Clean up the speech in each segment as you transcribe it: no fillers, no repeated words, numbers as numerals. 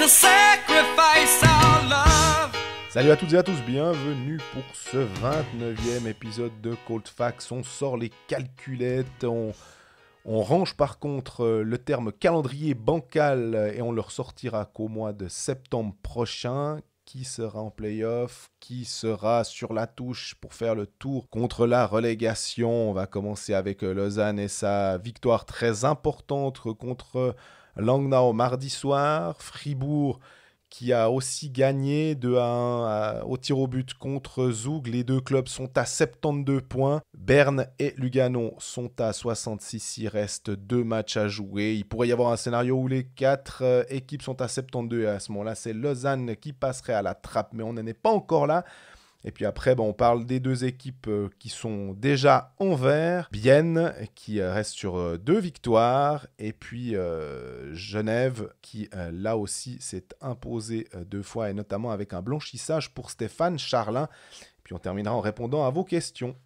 to sacrifice our love. Salut à toutes et à tous, bienvenue pour ce 29e épisode de Cold Facts. On sort les calculettes, on range par contre le terme calendrier bancal et on le ressortira qu'au mois de septembre prochain. Qui sera en play-off, qui sera sur la touche pour faire le tour contre la relégation. On va commencer avec Lausanne et sa victoire très importante contre Langnau mardi soir. Fribourg qui a aussi gagné 2-1 au tir au but contre Zug. Les deux clubs sont à 72 points. Berne et Lugano sont à 66. Il reste 2 matchs à jouer. Il pourrait y avoir un scénario où les 4 équipes sont à 72. Et à ce moment-là, c'est Lausanne qui passerait à la trappe. Mais on n'en est pas encore là. Et puis après, on parle des 2 équipes qui sont déjà en vert. Bienne qui reste sur 2 victoires. Et puis Genève qui, là aussi, s'est imposé 2 fois. Et notamment avec un blanchissage pour Stéphane Charlin. Puis on terminera en répondant à vos questions.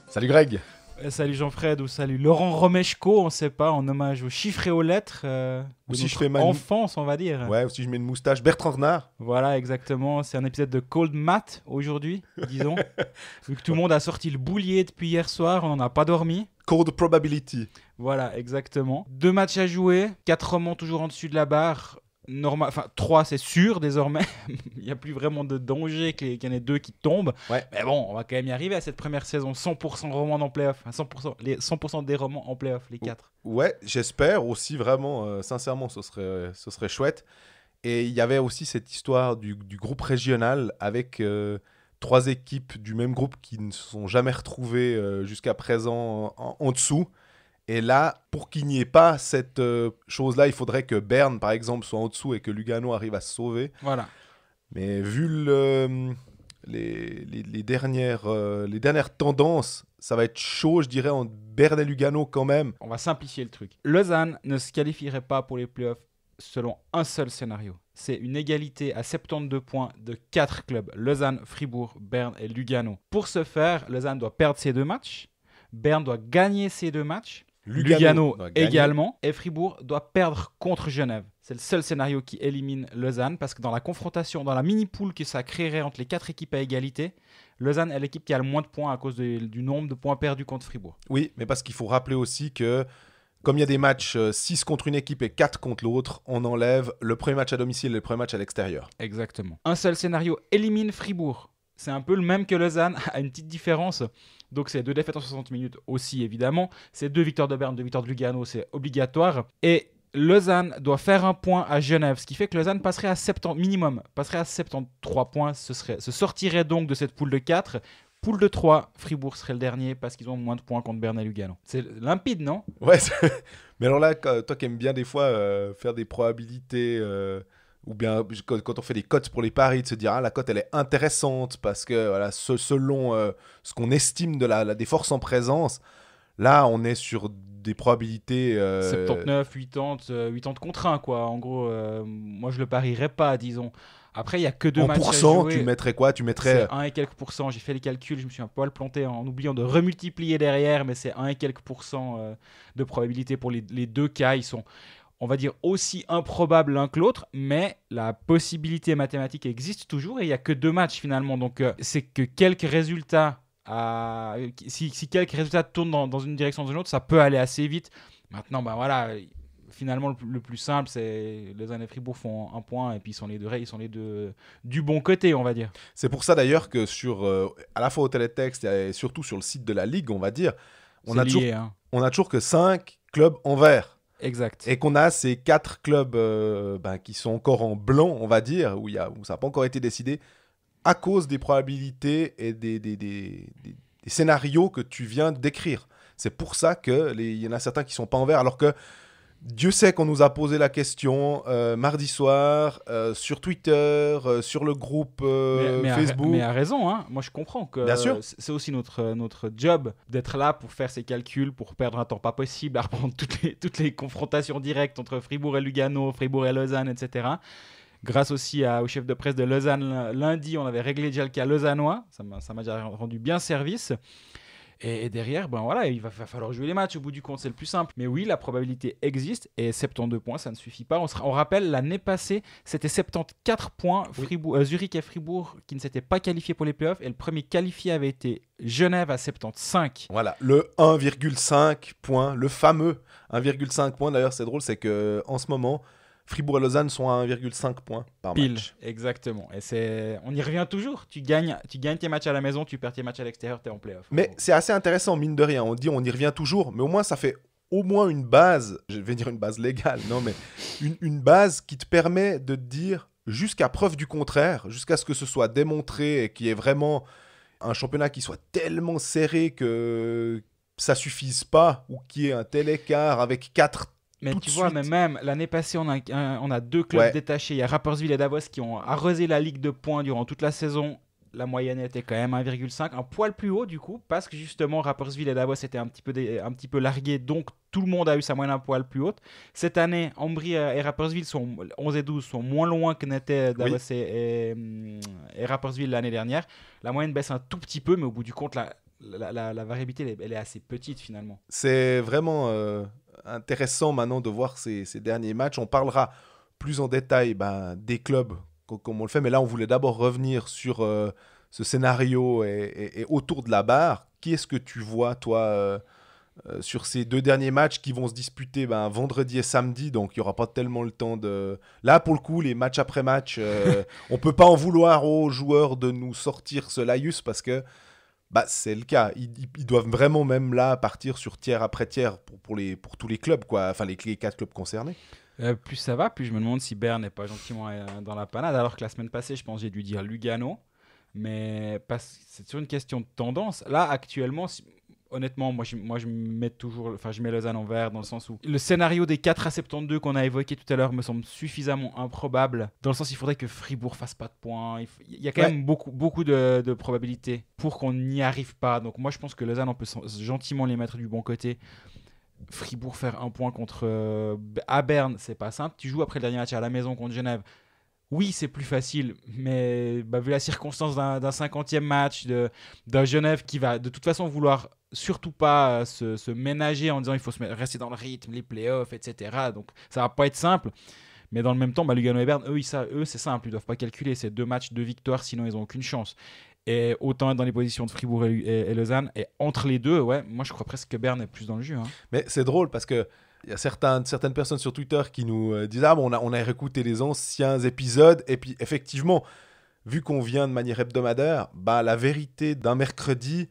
Salut Greg. Salut Jean-Fred ou salut Laurent Romeshko, on ne sait pas, en hommage aux chiffres et aux lettres de si notre je fais enfance, on va dire. Ouais, ou si je mets une moustache, Bertrand Renard. Voilà, exactement. C'est un épisode de Cold Math aujourd'hui, disons. Vu que tout le monde a sorti le boulier depuis hier soir, on n'en a pas dormi. Cold Probability. Voilà, exactement. 2 matchs à jouer, 4 romans toujours en dessus de la barre. 3 c'est sûr désormais. Il n'y a plus vraiment de danger qu'il y en ait 2 qui tombent. Ouais. Mais bon, on va quand même y arriver à cette première saison. 100% romans en play-off. 100% des romans en play-off, les 4. Ouais, j'espère aussi vraiment, sincèrement, ce serait chouette. Et il y avait aussi cette histoire du groupe régional avec 3 équipes du même groupe qui ne se sont jamais retrouvées jusqu'à présent en dessous. Et là, pour qu'il n'y ait pas cette chose-là, il faudrait que Berne, par exemple, soit en dessous et que Lugano arrive à se sauver. Voilà. Mais vu les dernières tendances, ça va être chaud, je dirais, en Berne et Lugano quand même. On va simplifier le truc. Lausanne ne se qualifierait pas pour les playoffs selon un seul scénario. C'est une égalité à 72 points de 4 clubs. Lausanne, Fribourg, Berne et Lugano. Pour ce faire, Lausanne doit perdre ses 2 matchs. Berne doit gagner ses 2 matchs. Lugano également, et Fribourg doit perdre contre Genève. C'est le seul scénario qui élimine Lausanne, parce que dans la confrontation, dans la mini-pool que ça créerait entre les 4 équipes à égalité, Lausanne est l'équipe qui a le moins de points à cause du nombre de points perdus contre Fribourg. Oui, mais parce qu'il faut rappeler aussi que comme il y a des matchs 6 contre une équipe et 4 contre l'autre, on enlève le premier match à domicile et le premier match à l'extérieur. Exactement. Un seul scénario élimine Fribourg. C'est un peu le même que Lausanne, à une petite différence. Donc c'est 2 défaites en 60 minutes aussi, évidemment. C'est 2 victoires de Berne, 2 victoires de Lugano, c'est obligatoire. Et Lausanne doit faire un point à Genève, ce qui fait que Lausanne passerait à 73 points. Se sortirait donc de cette poule de 4. Poule de 3, Fribourg serait le dernier parce qu'ils ont moins de points contre Berne et Lugano. C'est limpide, non ? Ouais, mais alors là, toi qui aimes bien des fois faire des probabilités... ou bien quand on fait des cotes pour les paris, de se dire la cote elle est intéressante parce que voilà, selon ce qu'on estime des forces en présence, là on est sur des probabilités 79, 80 contre 1 quoi. En gros, moi je le parierais pas, disons. Après il y a que 2 matchs à jouer. En pourcent, tu mettrais quoi ? Tu mettrais 1 et quelques pourcents. J'ai fait les calculs, je me suis un poil planté en oubliant de remultiplier derrière, mais c'est 1 et quelques pourcents de probabilité pour les 2 cas. Ils sont, on va dire, aussi improbable l'un que l'autre, mais la possibilité mathématique existe toujours et il n'y a que 2 matchs finalement. Donc c'est que quelques résultats, si quelques résultats tournent dans une direction ou dans une autre, ça peut aller assez vite. Maintenant, finalement, le plus simple, c'est Lausanne et Fribourg font un point et puis ils sont les deux du bon côté, on va dire. C'est pour ça d'ailleurs que à la fois au télétexte et surtout sur le site de la Ligue, on va dire, on a toujours que 5 clubs en vert. Exact. Et qu'on a ces 4 clubs qui sont encore en blanc, on va dire, où ça n'a pas encore été décidé, à cause des probabilités et des scénarios que tu viens de décrire. C'est pour ça qu'il y en a certains qui ne sont pas en vert, alors que Dieu sait qu'on nous a posé la question mardi soir sur Twitter, sur le groupe Facebook. Mais à raison, hein. Moi je comprends que Bien sûr. C'est aussi notre job d'être là pour faire ces calculs, pour perdre un temps pas possible, à reprendre toutes les confrontations directes entre Fribourg et Lugano, Fribourg et Lausanne, etc. grâce aussi au chef de presse de Lausanne lundi, on avait réglé déjà le cas lausannois. Ça m'a déjà rendu bien service. Et derrière, ben voilà, il va falloir jouer les matchs. Au bout du compte, c'est le plus simple. Mais oui, la probabilité existe. Et 72 points, ça ne suffit pas. On rappelle, l'année passée, c'était 74 points. Zurich et Fribourg qui ne s'étaient pas qualifiés pour les playoffs. Et le premier qualifié avait été Genève à 75. Voilà, le 1,5 points, le fameux 1,5 points. D'ailleurs, c'est drôle, c'est qu'en ce moment, Fribourg et Lausanne sont à 1,5 points par Pile, match. exactement. Et on y revient toujours. Tu gagnes tes matchs à la maison, tu perds tes matchs à l'extérieur, tu es en play-off. Mais c'est assez intéressant, mine de rien. On dit on y revient toujours, mais au moins ça fait au moins une base, je vais dire une base légale, non mais une base qui te permet de te dire jusqu'à preuve du contraire, jusqu'à ce que ce soit démontré et qu'il y ait vraiment un championnat qui soit tellement serré que ça suffise pas ou qu'il y ait un tel écart avec 4. Mais tout tu de vois, suite. même l'année passée, on a deux clubs détachés. Il y a Rapperswil et Davos qui ont arrosé la ligue de points durant toute la saison. La moyenne était quand même 1,5, un poil plus haut du coup, parce que justement Rapperswil et Davos étaient un petit peu largués, donc tout le monde a eu sa moyenne un poil plus haute. Cette année, Ambry et Rapperswil sont 11 et 12, sont moins loin que n'étaient Davos et Rapperswil l'année dernière. La moyenne baisse un tout petit peu, mais au bout du compte, la variabilité, elle est assez petite finalement. C'est vraiment intéressant maintenant de voir ces derniers matchs. On parlera plus en détail des clubs comme on le fait, mais là on voulait d'abord revenir sur ce scénario et autour de la barre. Qui est-ce que tu vois toi sur ces 2 derniers matchs qui vont se disputer vendredi et samedi, donc il n'y aura pas tellement le temps de... Là pour le coup, les matchs après match, on peut pas en vouloir aux joueurs de nous sortir ce laïus parce que c'est le cas. Ils doivent vraiment même là partir sur tiers après tiers pour tous les clubs, quoi. Enfin les 4 clubs concernés. Plus ça va, plus je me demande si Berne n'est pas gentiment dans la panade. Alors que la semaine passée, je pense que j'ai dû dire Lugano. Mais c'est sur une question de tendance. Là, actuellement, honnêtement, moi je mets Lausanne en vert dans le sens où le scénario des 4 à 72 qu'on a évoqué tout à l'heure me semble suffisamment improbable. Dans le sens, il faudrait que Fribourg fasse pas de points. Il y a quand même beaucoup de probabilités pour qu'on n'y arrive pas. Donc moi, je pense que Lausanne, on peut gentiment les mettre du bon côté. Fribourg faire un point à Berne, c'est pas simple. Tu joues après le dernier match à la maison contre Genève. Oui, c'est plus facile, mais vu la circonstance d'un 50e match, d'un Genève qui va de toute façon vouloir surtout pas se ménager en disant il faut rester dans le rythme, les playoffs, etc. Donc ça va pas être simple. Mais dans le même temps, Lugano et Berne, eux c'est simple, ils doivent pas calculer. C'est 2 matchs, 2 victoires, sinon ils ont aucune chance. Et autant être dans les positions de Fribourg et Lausanne. Et entre les deux, moi je crois presque que Berne est plus dans le jeu. Hein. Mais c'est drôle parce que il y a certaines personnes sur Twitter qui nous disent on a réécouté les anciens épisodes et puis effectivement, vu qu'on vient de manière hebdomadaire, la vérité d'un mercredi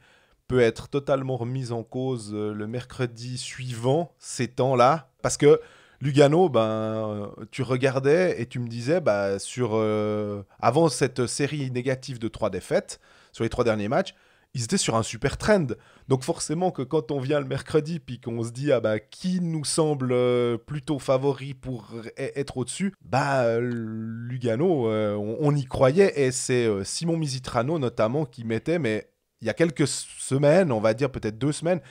peut être totalement remise en cause le mercredi suivant ces temps-là parce que Lugano, tu regardais et tu me disais avant cette série négative de 3 défaites sur les 3 derniers matchs, ils étaient sur un super trend. Donc forcément que quand on vient le mercredi puis qu'on se dit qui nous semble plutôt favori pour être au-dessus, Lugano, on y croyait et c'est Simon Misitrano notamment qui mettait, mais il y a quelques semaines, on va dire peut-être 2 semaines,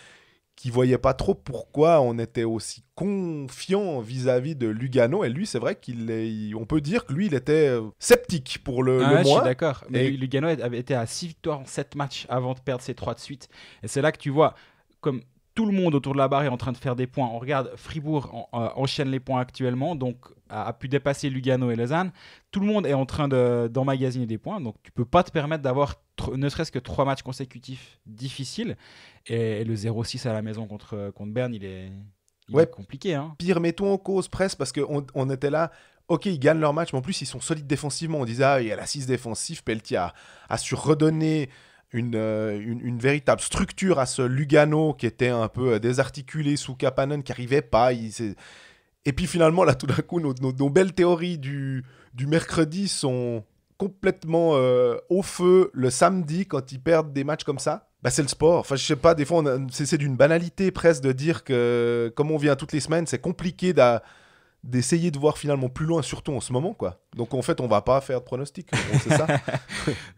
qui voyait pas trop pourquoi on était aussi confiant vis-à-vis de Lugano. Et lui, c'est vrai on peut dire que lui, il était sceptique pour le mois. Je suis d'accord. Mais Lugano avait été à 6 victoires en 7 matchs avant de perdre ses 3 de suite. Et c'est là que tu vois, comme tout le monde autour de la barre est en train de faire des points. On regarde, Fribourg enchaîne les points actuellement, donc a pu dépasser Lugano et Lausanne. Tout le monde est en train d'emmagasiner des points, donc tu peux pas te permettre d'avoir ne serait-ce que 3 matchs consécutifs difficiles. Et le 0-6 à la maison contre Berne, il est compliqué. Hein. Pire, mettons en cause presque, parce qu'on était là, ok, ils gagnent leur match, mais en plus, ils sont solides défensivement. On disait, il y a l'assise défensive, Pelletier a su redonner une véritable structure à ce Lugano qui était un peu désarticulé sous Kapanen, qui n'arrivait pas. Et puis finalement, là, tout d'un coup, nos belles théories du mercredi sont complètement au feu le samedi quand ils perdent des matchs comme ça. C'est le sport. Enfin, je sais pas, des fois, c'est d'une banalité presque de dire que, comme on vient toutes les semaines, c'est compliqué d'essayer de voir finalement plus loin, surtout en ce moment, quoi. Donc en fait, on va pas faire de pronostics, c'est ça.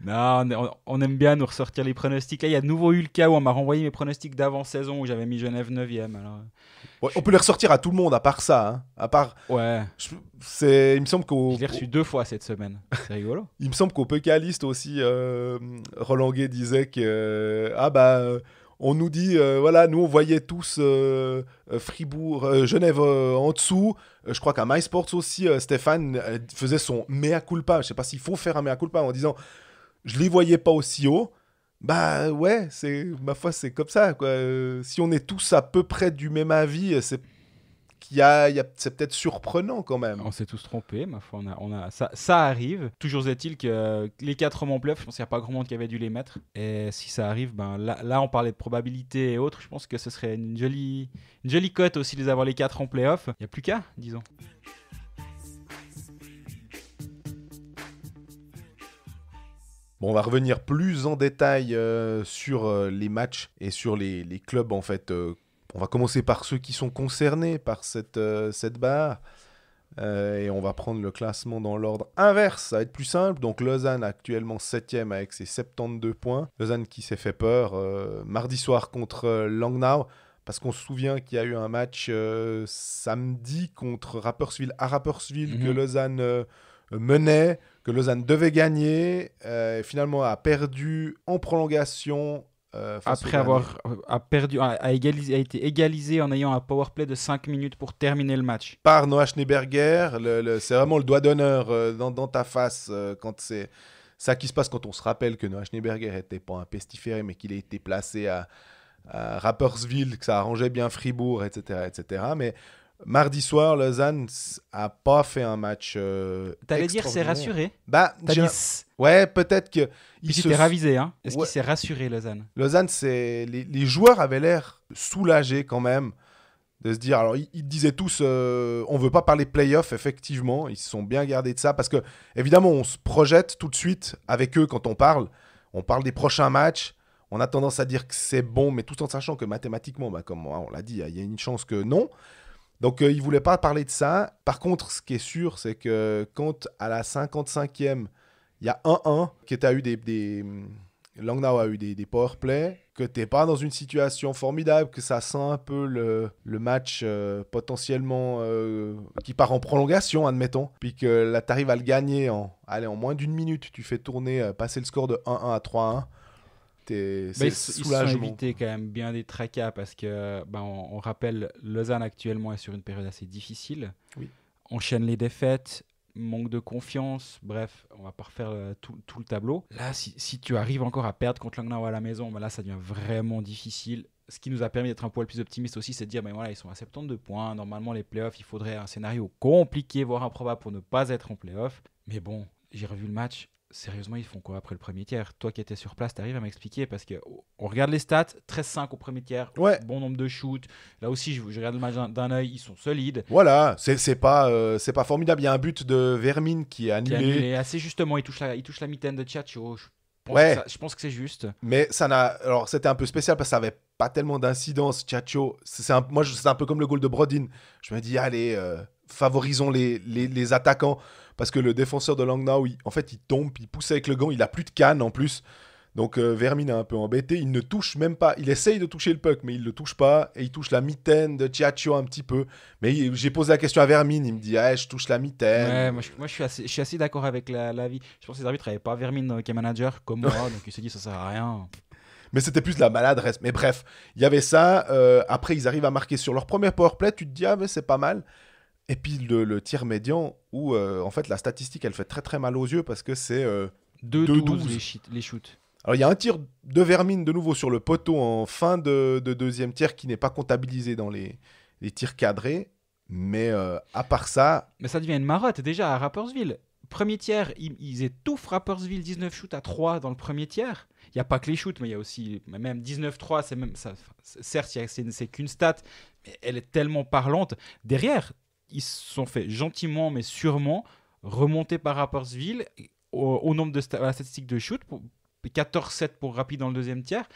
Non, on aime bien nous ressortir les pronostics. Là, il y a de nouveau eu le cas où on m'a renvoyé mes pronostics d'avant-saison où j'avais mis Genève 9e. Alors... Ouais, on peut les ressortir à tout le monde, à part ça. Hein. À part, Ouais, il me semble je l'ai reçu 2 fois cette semaine. C'est rigolo. Il me semble qu'au Pécaliste aussi, Roland Gué disait que on nous dit voilà, nous on voyait tous Fribourg, Genève en dessous. Je crois qu'à MySports aussi, Stéphane faisait son mea culpa. Je sais pas s'il faut faire un mea culpa en disant je les voyais pas aussi haut. Bah ouais, ma foi c'est comme ça quoi. Si on est tous à peu près du même avis, c'est c'est peut-être surprenant quand même. On s'est tous trompés, ma foi. Ça arrive. Toujours est-il que les 4 hommes en playoff, je pense qu'il n'y a pas grand monde qui avait dû les mettre. Et si ça arrive, ben là on parlait de probabilité et autres. Je pense que ce serait une jolie cote aussi de les avoir les 4 en playoff. Il n'y a plus qu'à, disons. Bon, on va revenir plus en détail sur les matchs et sur les clubs en fait. On va commencer par ceux qui sont concernés par cette barre. Et on va prendre le classement dans l'ordre inverse. Ça va être plus simple. Donc Lausanne actuellement 7e avec ses 72 points. Lausanne qui s'est fait peur mardi soir contre Langnau. Parce qu'on se souvient qu'il y a eu un match samedi contre Rapperswil à Rapperswil que Lausanne menait, que Lausanne devait gagner. Finalement a perdu en prolongation. Après avoir a été égalisé en ayant un powerplay de 5 minutes pour terminer le match. Par Noah Schneeberger, c'est vraiment le doigt d'honneur dans ta face quand c'est ça qui se passe quand on se rappelle que Noah Schneeberger n'était pas un pestiféré mais qu'il a été placé à Rapperswil, que ça arrangeait bien Fribourg, etc. etc. Mais mardi soir, Lausanne a pas fait un match T'allais dire c'est rassuré. Bah, ouais, peut-être que... Puis tu t'es ravisé, hein. Est-ce qu'il s'est rassuré, Lausanne ? Lausanne, les joueurs avaient l'air soulagés quand même de se dire... Alors, ils disaient tous, on veut pas parler play-off, effectivement. Ils se sont bien gardés de ça parce que, évidemment, on se projette tout de suite avec eux quand on parle. On parle des prochains matchs. On a tendance à dire que c'est bon, mais tout en sachant que mathématiquement, comme on l'a dit, il y a une chance que non. Donc, ils ne voulaient pas parler de ça. Par contre, ce qui est sûr, c'est que quand à la 55e, il y a 1-1, que tu as eu Langnau a eu des powerplays, que tu n'es pas dans une situation formidable, que ça sent un peu le match potentiellement qui part en prolongation, admettons, puis que là, tu arrives à le gagner en moins d'une minute. Tu fais tourner, passer le score de 1-1 à 3-1. Ils se sont évités quand même bien des tracas parce que on rappelle, Lausanne actuellement est sur une période assez difficile. Oui. Enchaîne les défaites, manque de confiance, bref, on va pas refaire tout le tableau. Là, si tu arrives encore à perdre contre Langnau à la maison, là ça devient vraiment difficile. Ce qui nous a permis d'être un poil plus optimiste aussi, c'est de dire ils sont à 72 points. Normalement, les playoffs, il faudrait un scénario compliqué, voire improbable pour ne pas être en playoffs. Mais bon, j'ai revu le match. Sérieusement, ils font quoi après le premier tiers ? Toi qui étais sur place, t'arrives à m'expliquer parce qu'on regarde les stats, 13-5 au premier tiers, ouais. Bon nombre de shoots. Là aussi, je regarde le match d'un œil, ils sont solides. Voilà, c'est pas formidable. Il y a un but de Vermin qui est annulé. Assez justement, il touche la mitaine de Tchatcho. Je pense que c'est juste. Mais alors c'était un peu spécial parce que ça avait pas tellement d'incidence. Tchatcho, c'est un peu comme le goal de Brodin. Je me dis allez, favorisons les attaquants. Parce que le défenseur de Langnau, il tombe, il pousse avec le gant, il a plus de canne en plus. Donc Vermin est un peu embêté, il ne touche même pas. Il essaye de toucher le puck, mais il ne le touche pas. Et il touche la mitaine de Tchatcho un petit peu. Mais j'ai posé la question à Vermin, il me dit je touche la mitaine. Ouais, moi je suis assez d'accord avec l'avis. Je pense que les arbitres n'avaient pas Vermin qui est manager comme moi, donc il se dit ça sert à rien. Mais c'était plus de la maladresse. Mais bref, il y avait ça. Après, ils arrivent à marquer sur leur premier powerplay. Tu te dis mais c'est pas mal. Et puis le tir médian où en fait la statistique elle fait très très mal aux yeux parce que c'est 2-12 les shoots. Alors il y a un tir de Vermin de nouveau sur le poteau en fin de deuxième tiers qui n'est pas comptabilisé dans les tirs cadrés. Mais à part ça... Mais ça devient une marotte déjà à Rapperswil. Premier tiers, ils étouffent Rapperswil 19 shoots à 3 dans le premier tiers. Il n'y a pas que les shoots, mais il y a aussi même 19-3. C'est même, ça, certes, c'est qu'une stat, mais elle est tellement parlante. Derrière... Ils se sont fait gentiment mais sûrement remonter par Rapperswil au nombre de la statistique de shoot 14-7 pour Rapid dans le deuxième tiers,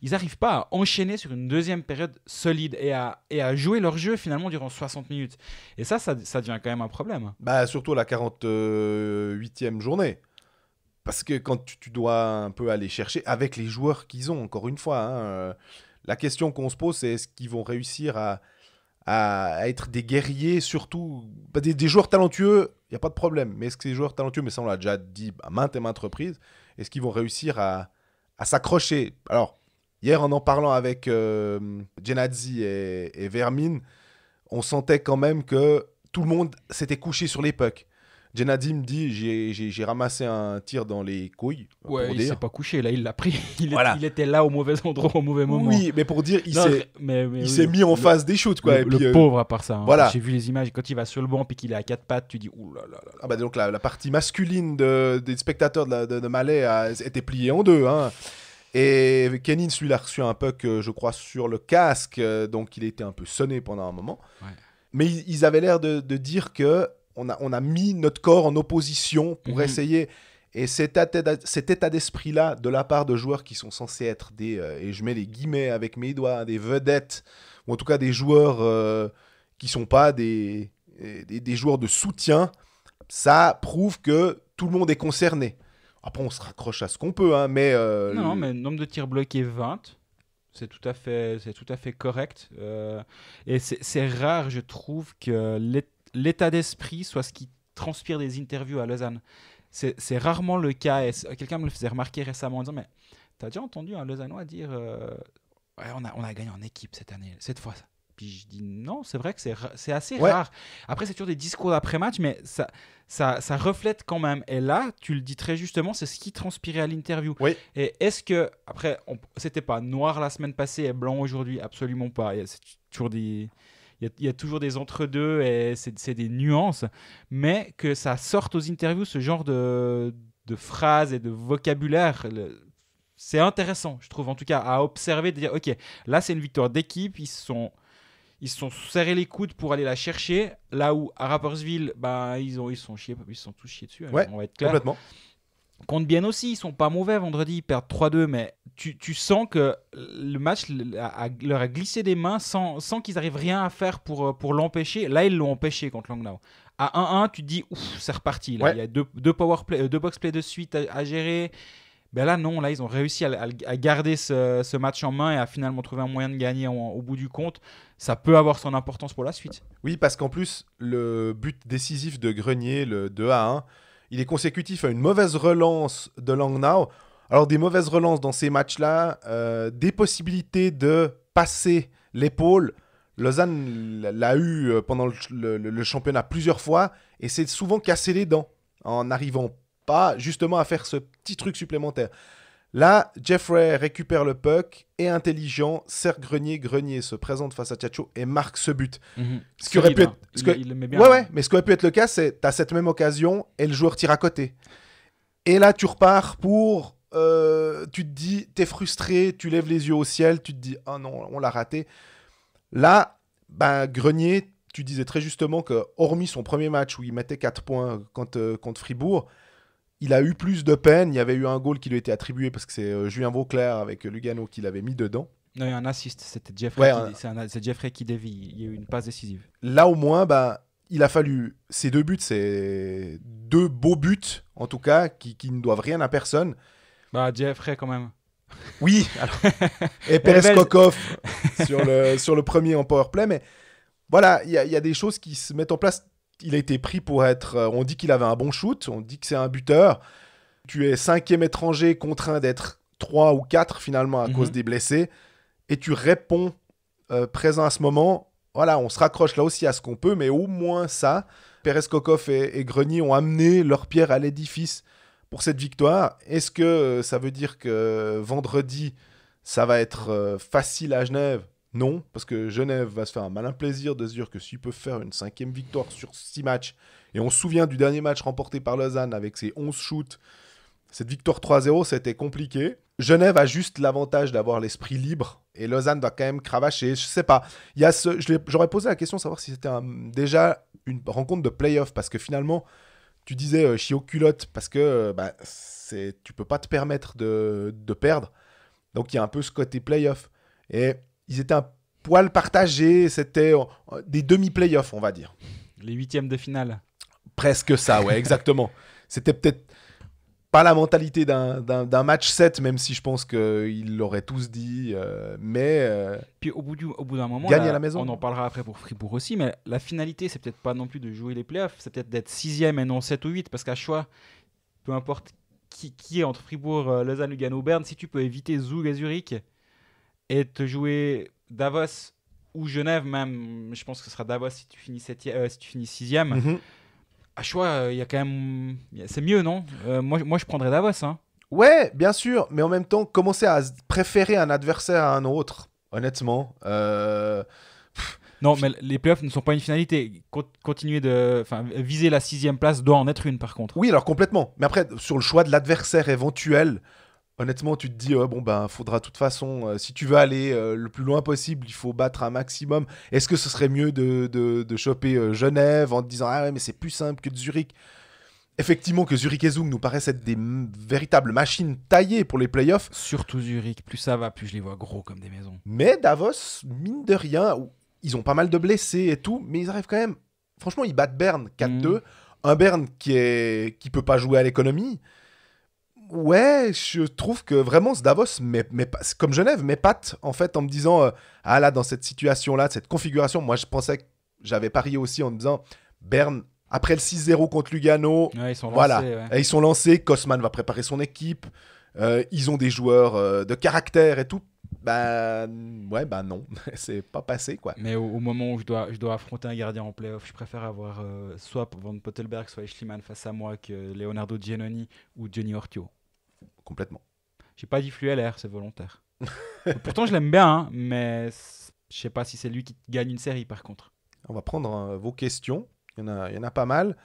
ils n'arrivent pas à enchaîner sur une deuxième période solide et à jouer leur jeu finalement durant 60 minutes. Et ça devient quand même un problème. Bah, surtout à la 48e journée. Parce que quand tu dois un peu aller chercher avec les joueurs qu'ils ont, encore une fois, la question qu'on se pose, c'est est-ce qu'ils vont réussir à être des guerriers, surtout des joueurs talentueux, il n'y a pas de problème. Mais est-ce que ces joueurs talentueux, mais ça on l'a déjà dit à maintes et maintes reprises, est-ce qu'ils vont réussir à s'accrocher? Alors, hier en parlant avec Genadzi et Vermin, on sentait quand même que tout le monde s'était couché sur les pucks. Genadzi me dit j'ai ramassé un tir dans les couilles. Ouais, il s'est pas couché, là il l'a pris. Voilà. Il était là au mauvais endroit, au mauvais moment. Oui, mais pour dire, il oui, s'est mis en face des shoots. Quoi, le pauvre à part ça. Voilà. J'ai vu les images, quand il va sur le banc et qu'il est à quatre pattes, tu dis ouh là là là. Ah bah donc la partie masculine des spectateurs de Malais était pliée en deux. Hein. Et Kenin, lui, il a reçu un puck, je crois, sur le casque, donc il a été un peu sonné pendant un moment. Ouais. Mais ils avaient l'air de dire que on a mis notre corps en opposition pour essayer. Et cet état d'esprit-là, de la part de joueurs qui sont censés être et je mets les guillemets avec mes doigts, des vedettes, ou en tout cas des joueurs qui ne sont pas des joueurs de soutien, ça prouve que tout le monde est concerné. Après, on se raccroche à ce qu'on peut, hein, mais... Non, mais nombre de tirs bloqués, 20. C'est tout à fait correct. Et c'est rare, je trouve, que l'état d'esprit soit ce qui transpire des interviews à Lausanne. C'est rarement le cas. Et quelqu'un me le faisait remarquer récemment en disant « Mais t'as déjà entendu un Lausannois dire ouais, on a gagné en équipe cette année, cette fois ?» Puis je dis non, c'est vrai que c'est assez rare. Après, c'est toujours des discours d'après-match, mais ça reflète quand même. Et là, tu le dis très justement, c'est ce qui transpirait à l'interview. Oui. Et est-ce que, après, c'était pas noir la semaine passée et blanc aujourd'hui? Absolument pas. Il y a toujours des entre-deux et c'est des nuances. Mais que ça sorte aux interviews, ce genre de phrases et de vocabulaire... C'est intéressant, je trouve, en tout cas, à observer, de dire, OK, là, c'est une victoire d'équipe, ils se sont serrés les coudes pour aller la chercher, là où, à Rapperswil, ils sont tous chiés dessus, ouais, on va être clair. Complètement. Contre Bienne aussi, ils sont pas mauvais vendredi, ils perdent 3-2, mais tu sens que le match leur a glissé des mains sans qu'ils n'arrivent rien à faire pour l'empêcher. Là, ils l'ont empêché contre Langnau. À 1-1, tu te dis, ouf, c'est reparti. Là. Ouais. Il y a deux powerplay, deux box-play de suite à gérer. Ben là, non, là, ils ont réussi à garder ce match en main et à finalement trouver un moyen de gagner au bout du compte. Ça peut avoir son importance pour la suite. Oui, parce qu'en plus, le but décisif de Grenier, le 2-1, il est consécutif à une mauvaise relance de Langnau. Alors, des mauvaises relances dans ces matchs-là, des possibilités de passer l'épaule. Lausanne l'a eu pendant le championnat plusieurs fois et c'est souvent cassé les dents en n'arrivant pas justement à faire ce petit truc supplémentaire. Là, Jeffrey récupère le puck, est intelligent, sert Grenier se présente face à Tchatcho et marque ce but. Ce qui aurait pu être... Il le met bien. Ouais, mais ce qui aurait pu être le cas, c'est tu as cette même occasion et le joueur tire à côté. Et là, tu repars pour... tu te dis, t'es frustré, tu lèves les yeux au ciel, tu te dis, oh non, on l'a raté. Là, Grenier, tu disais très justement que hormis son premier match où il mettait 4 points contre Fribourg, il a eu plus de peine. Il y avait eu un goal qui lui a été attribué parce que c'est Julien Vauclair avec Lugano qui l'avait mis dedans. Non, il y a un assist. C'était Jeffrey, c'est Jeffrey qui dévie. Il y a eu une passe décisive. Là, au moins, il a fallu... Ces 2 buts, c'est 2 beaux buts, en tout cas, qui ne doivent rien à personne. Jeffrey, quand même. Oui. Alors, et Perez-Kokov sur le premier en powerplay. Mais voilà, il y a des choses qui se mettent en place. Il a été pris pour être... on dit qu'il avait un bon shoot, on dit que c'est un buteur. Tu es 5e étranger contraint d'être 3 ou 4 finalement à cause des blessés. Et tu réponds présent à ce moment. Voilà, on se raccroche là aussi à ce qu'on peut, mais au moins ça. Perez-Kokov et Grenier ont amené leur pierre à l'édifice pour cette victoire. Est-ce que ça veut dire que vendredi, ça va être facile à Genève ? Non, parce que Genève va se faire un malin plaisir de se dire que s'ils peuvent faire une 5e victoire sur 6 matchs, et on se souvient du dernier match remporté par Lausanne avec ses 11 shoots, cette victoire 3-0, c'était compliqué. Genève a juste l'avantage d'avoir l'esprit libre, et Lausanne va quand même cravacher. Je sais pas. J'aurais posé la question de savoir si c'était déjà une rencontre de play-off, parce que finalement, tu disais chier aux culottes parce que tu peux pas te permettre de perdre. Donc il y a un peu ce côté play-off. Et ils étaient un poil partagés, c'était des demi-playoffs, on va dire. Les huitièmes de finale. Presque ça, ouais, exactement. C'était peut-être pas la mentalité d'un match 7, même si je pense qu'ils l'auraient tous dit, mais Puis au bout d'un moment, gagner à la maison. On en parlera après pour Fribourg aussi, mais la finalité, c'est peut-être pas non plus de jouer les playoffs, c'est peut-être d'être 6e et non 7 ou 8, parce qu'à choix, peu importe qui est entre Fribourg, Lausanne, Lugano ou Berne, si tu peux éviter Zug et Zurich et te jouer Davos ou Genève même, je pense que ce sera Davos si tu finis 6e. Mhm. À choix, il y a quand même... C'est mieux, non moi, je prendrais Davos. Hein. Ouais, bien sûr, mais en même temps, commencer à préférer un adversaire à un autre, honnêtement. Non, mais les playoffs ne sont pas une finalité. Viser la 6e place doit en être une, par contre. Oui, alors complètement. Mais après, sur le choix de l'adversaire éventuel, honnêtement, tu te dis, faudra de toute façon, si tu veux aller le plus loin possible, il faut battre un maximum. Est-ce que ce serait mieux de choper Genève en te disant, ah ouais, mais c'est plus simple que de Zurich? Effectivement, que Zurich et Zug nous paraissent être des véritables machines taillées pour les playoffs. Surtout Zurich, plus ça va, plus je les vois gros comme des maisons. Mais Davos, mine de rien, ils ont pas mal de blessés et tout, mais ils arrivent quand même. Franchement, ils battent Berne 4-2. Un Berne qui peut pas jouer à l'économie. Ouais, je trouve que vraiment ce Davos, comme Genève, m'épate en fait en me disant là, dans cette situation-là, cette configuration, moi je pensais que j'avais parié aussi en me disant Berne, après le 6-0 contre Lugano, ouais, ils sont voilà, lancés, ouais. Et ils sont lancés, Kosman va préparer son équipe, ils ont des joueurs de caractère et tout. Non, c'est pas passé quoi. Mais au moment où je dois affronter un gardien en playoff, je préfère avoir soit Van Pottelberg, soit Schliemann face à moi que Leonardo Giannoni ou Johnny Ortio. Complètement. J'ai pas dit Flueller, c'est volontaire. Pourtant je l'aime bien, hein, mais je sais pas si c'est lui qui gagne une série par contre. On va prendre vos questions, il y en a pas mal.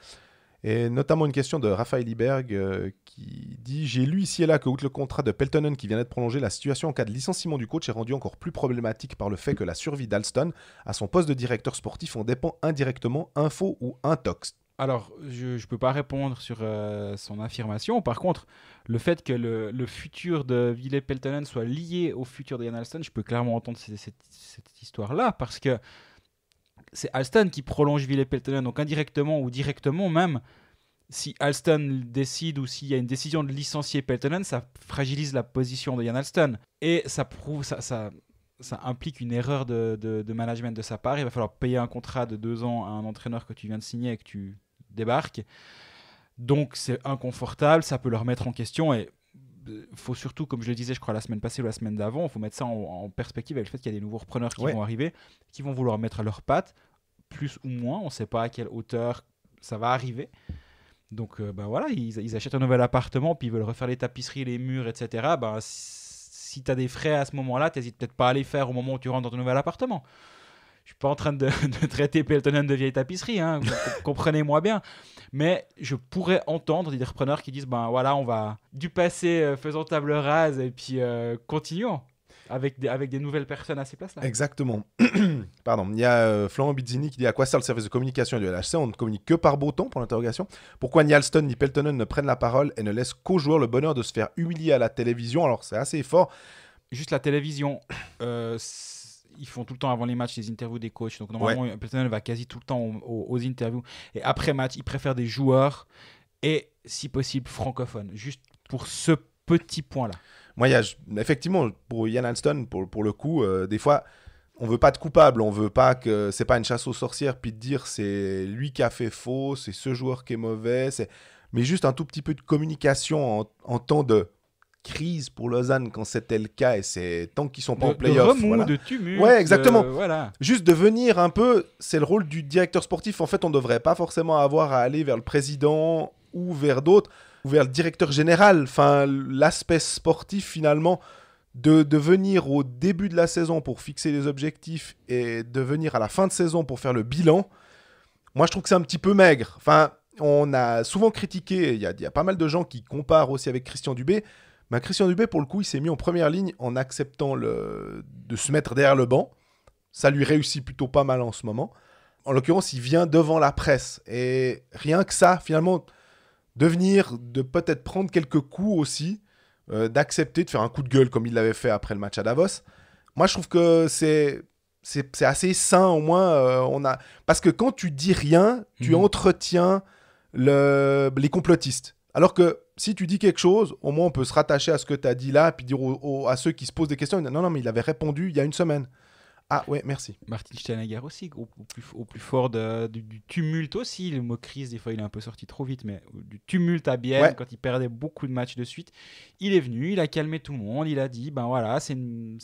Et notamment une question de Raphaël Iberg qui dit « J'ai lu ici et là que, outre le contrat de Peltonen qui vient d'être prolongé, la situation en cas de licenciement du coach est rendue encore plus problématique par le fait que la survie d'Alston à son poste de directeur sportif en dépend indirectement, info ou intox. » Alors, je ne peux pas répondre sur son affirmation. Par contre, le fait que le futur de Ville Peltonen soit lié au futur de Jan Alston, je peux clairement entendre cette histoire-là parce que c'est Alston qui prolonge Ville Peltonen, donc indirectement ou directement même, si Alston décide ou s'il y a une décision de licencier Peltonen, ça fragilise la position de Jan Alston. Et ça implique une erreur de management de sa part. Il va falloir payer un contrat de 2 ans à un entraîneur que tu viens de signer et que tu débarques. Donc c'est inconfortable, ça peut le remettre en question et il faut surtout, comme je le disais, je crois la semaine passée ou la semaine d'avant, il faut mettre ça en perspective avec le fait qu'il y a des nouveaux repreneurs qui vont arriver, qui vont vouloir mettre à leurs pattes, plus ou moins, on ne sait pas à quelle hauteur ça va arriver. Donc voilà, ils achètent un nouvel appartement, puis ils veulent refaire les tapisseries, les murs, etc. Si tu as des frais à ce moment-là, tu n'hésites peut-être pas à les faire au moment où tu rentres dans ton nouvel appartement. Je ne suis pas en train de traiter Peltonen de vieille tapisserie, hein, comprenez-moi bien. Mais je pourrais entendre des repreneurs qui disent voilà, on va du passé faisons table rase et puis continuons avec des nouvelles personnes à ces places-là. Exactement. Pardon. Il y a Florent Bizzini qui dit à quoi sert le service de communication du LHC? On ne communique que par beau temps, pour l'interrogation. Pourquoi ni Alston ni Peltonen ne prennent la parole et ne laissent qu'aux joueurs le bonheur de se faire humilier à la télévision? Alors c'est assez fort. Juste la télévision, ils font tout le temps avant les matchs des interviews des coachs. Donc normalement, Peltonen va quasi tout le temps aux interviews. Et après match, ils préfèrent des joueurs et, si possible, francophones. Juste pour ce petit point-là. Moi, effectivement, pour Jan Alston, pour le coup, des fois, on veut pas de coupable. On veut pas que c'est pas une chasse aux sorcières puis de dire c'est lui qui a fait faux, c'est ce joueur qui est mauvais. Mais juste un tout petit peu de communication en temps de crise pour Lausanne quand c'était le cas et c'est tant qu'ils sont pas en play-off. De remous, voilà. De tumulte. Ouais, exactement. Voilà. Juste de venir un peu, c'est le rôle du directeur sportif. En fait, on devrait pas forcément avoir à aller vers le président ou vers d'autres, ou vers le directeur général. Enfin, l'aspect sportif finalement, de venir au début de la saison pour fixer les objectifs et de venir à la fin de saison pour faire le bilan. Moi, je trouve que c'est un petit peu maigre. Enfin, on a souvent critiqué, il y a pas mal de gens qui comparent aussi avec Christian Dubé. Mais Christian Dubé, pour le coup, il s'est mis en première ligne en acceptant de se mettre derrière le banc. Ça lui réussit plutôt pas mal en ce moment. En l'occurrence, il vient devant la presse. Et rien que ça, finalement, de venir, de peut-être prendre quelques coups aussi, d'accepter de faire un coup de gueule comme il l'avait fait après le match à Davos. Moi, je trouve que c'est assez sain, au moins. Parce que quand tu dis rien, tu entretiens les complotistes. Alors que si tu dis quelque chose, au moins on peut se rattacher à ce que tu as dit là, puis dire à ceux qui se posent des questions, non, mais il avait répondu il y a une semaine. Ah ouais, merci. Martin Steinegger aussi, au plus fort du tumulte aussi. Le mot crise, des fois, il est un peu sorti trop vite, mais du tumulte à Bienne, quand il perdait beaucoup de matchs de suite, il est venu, il a calmé tout le monde, il a dit, ben voilà, c'est une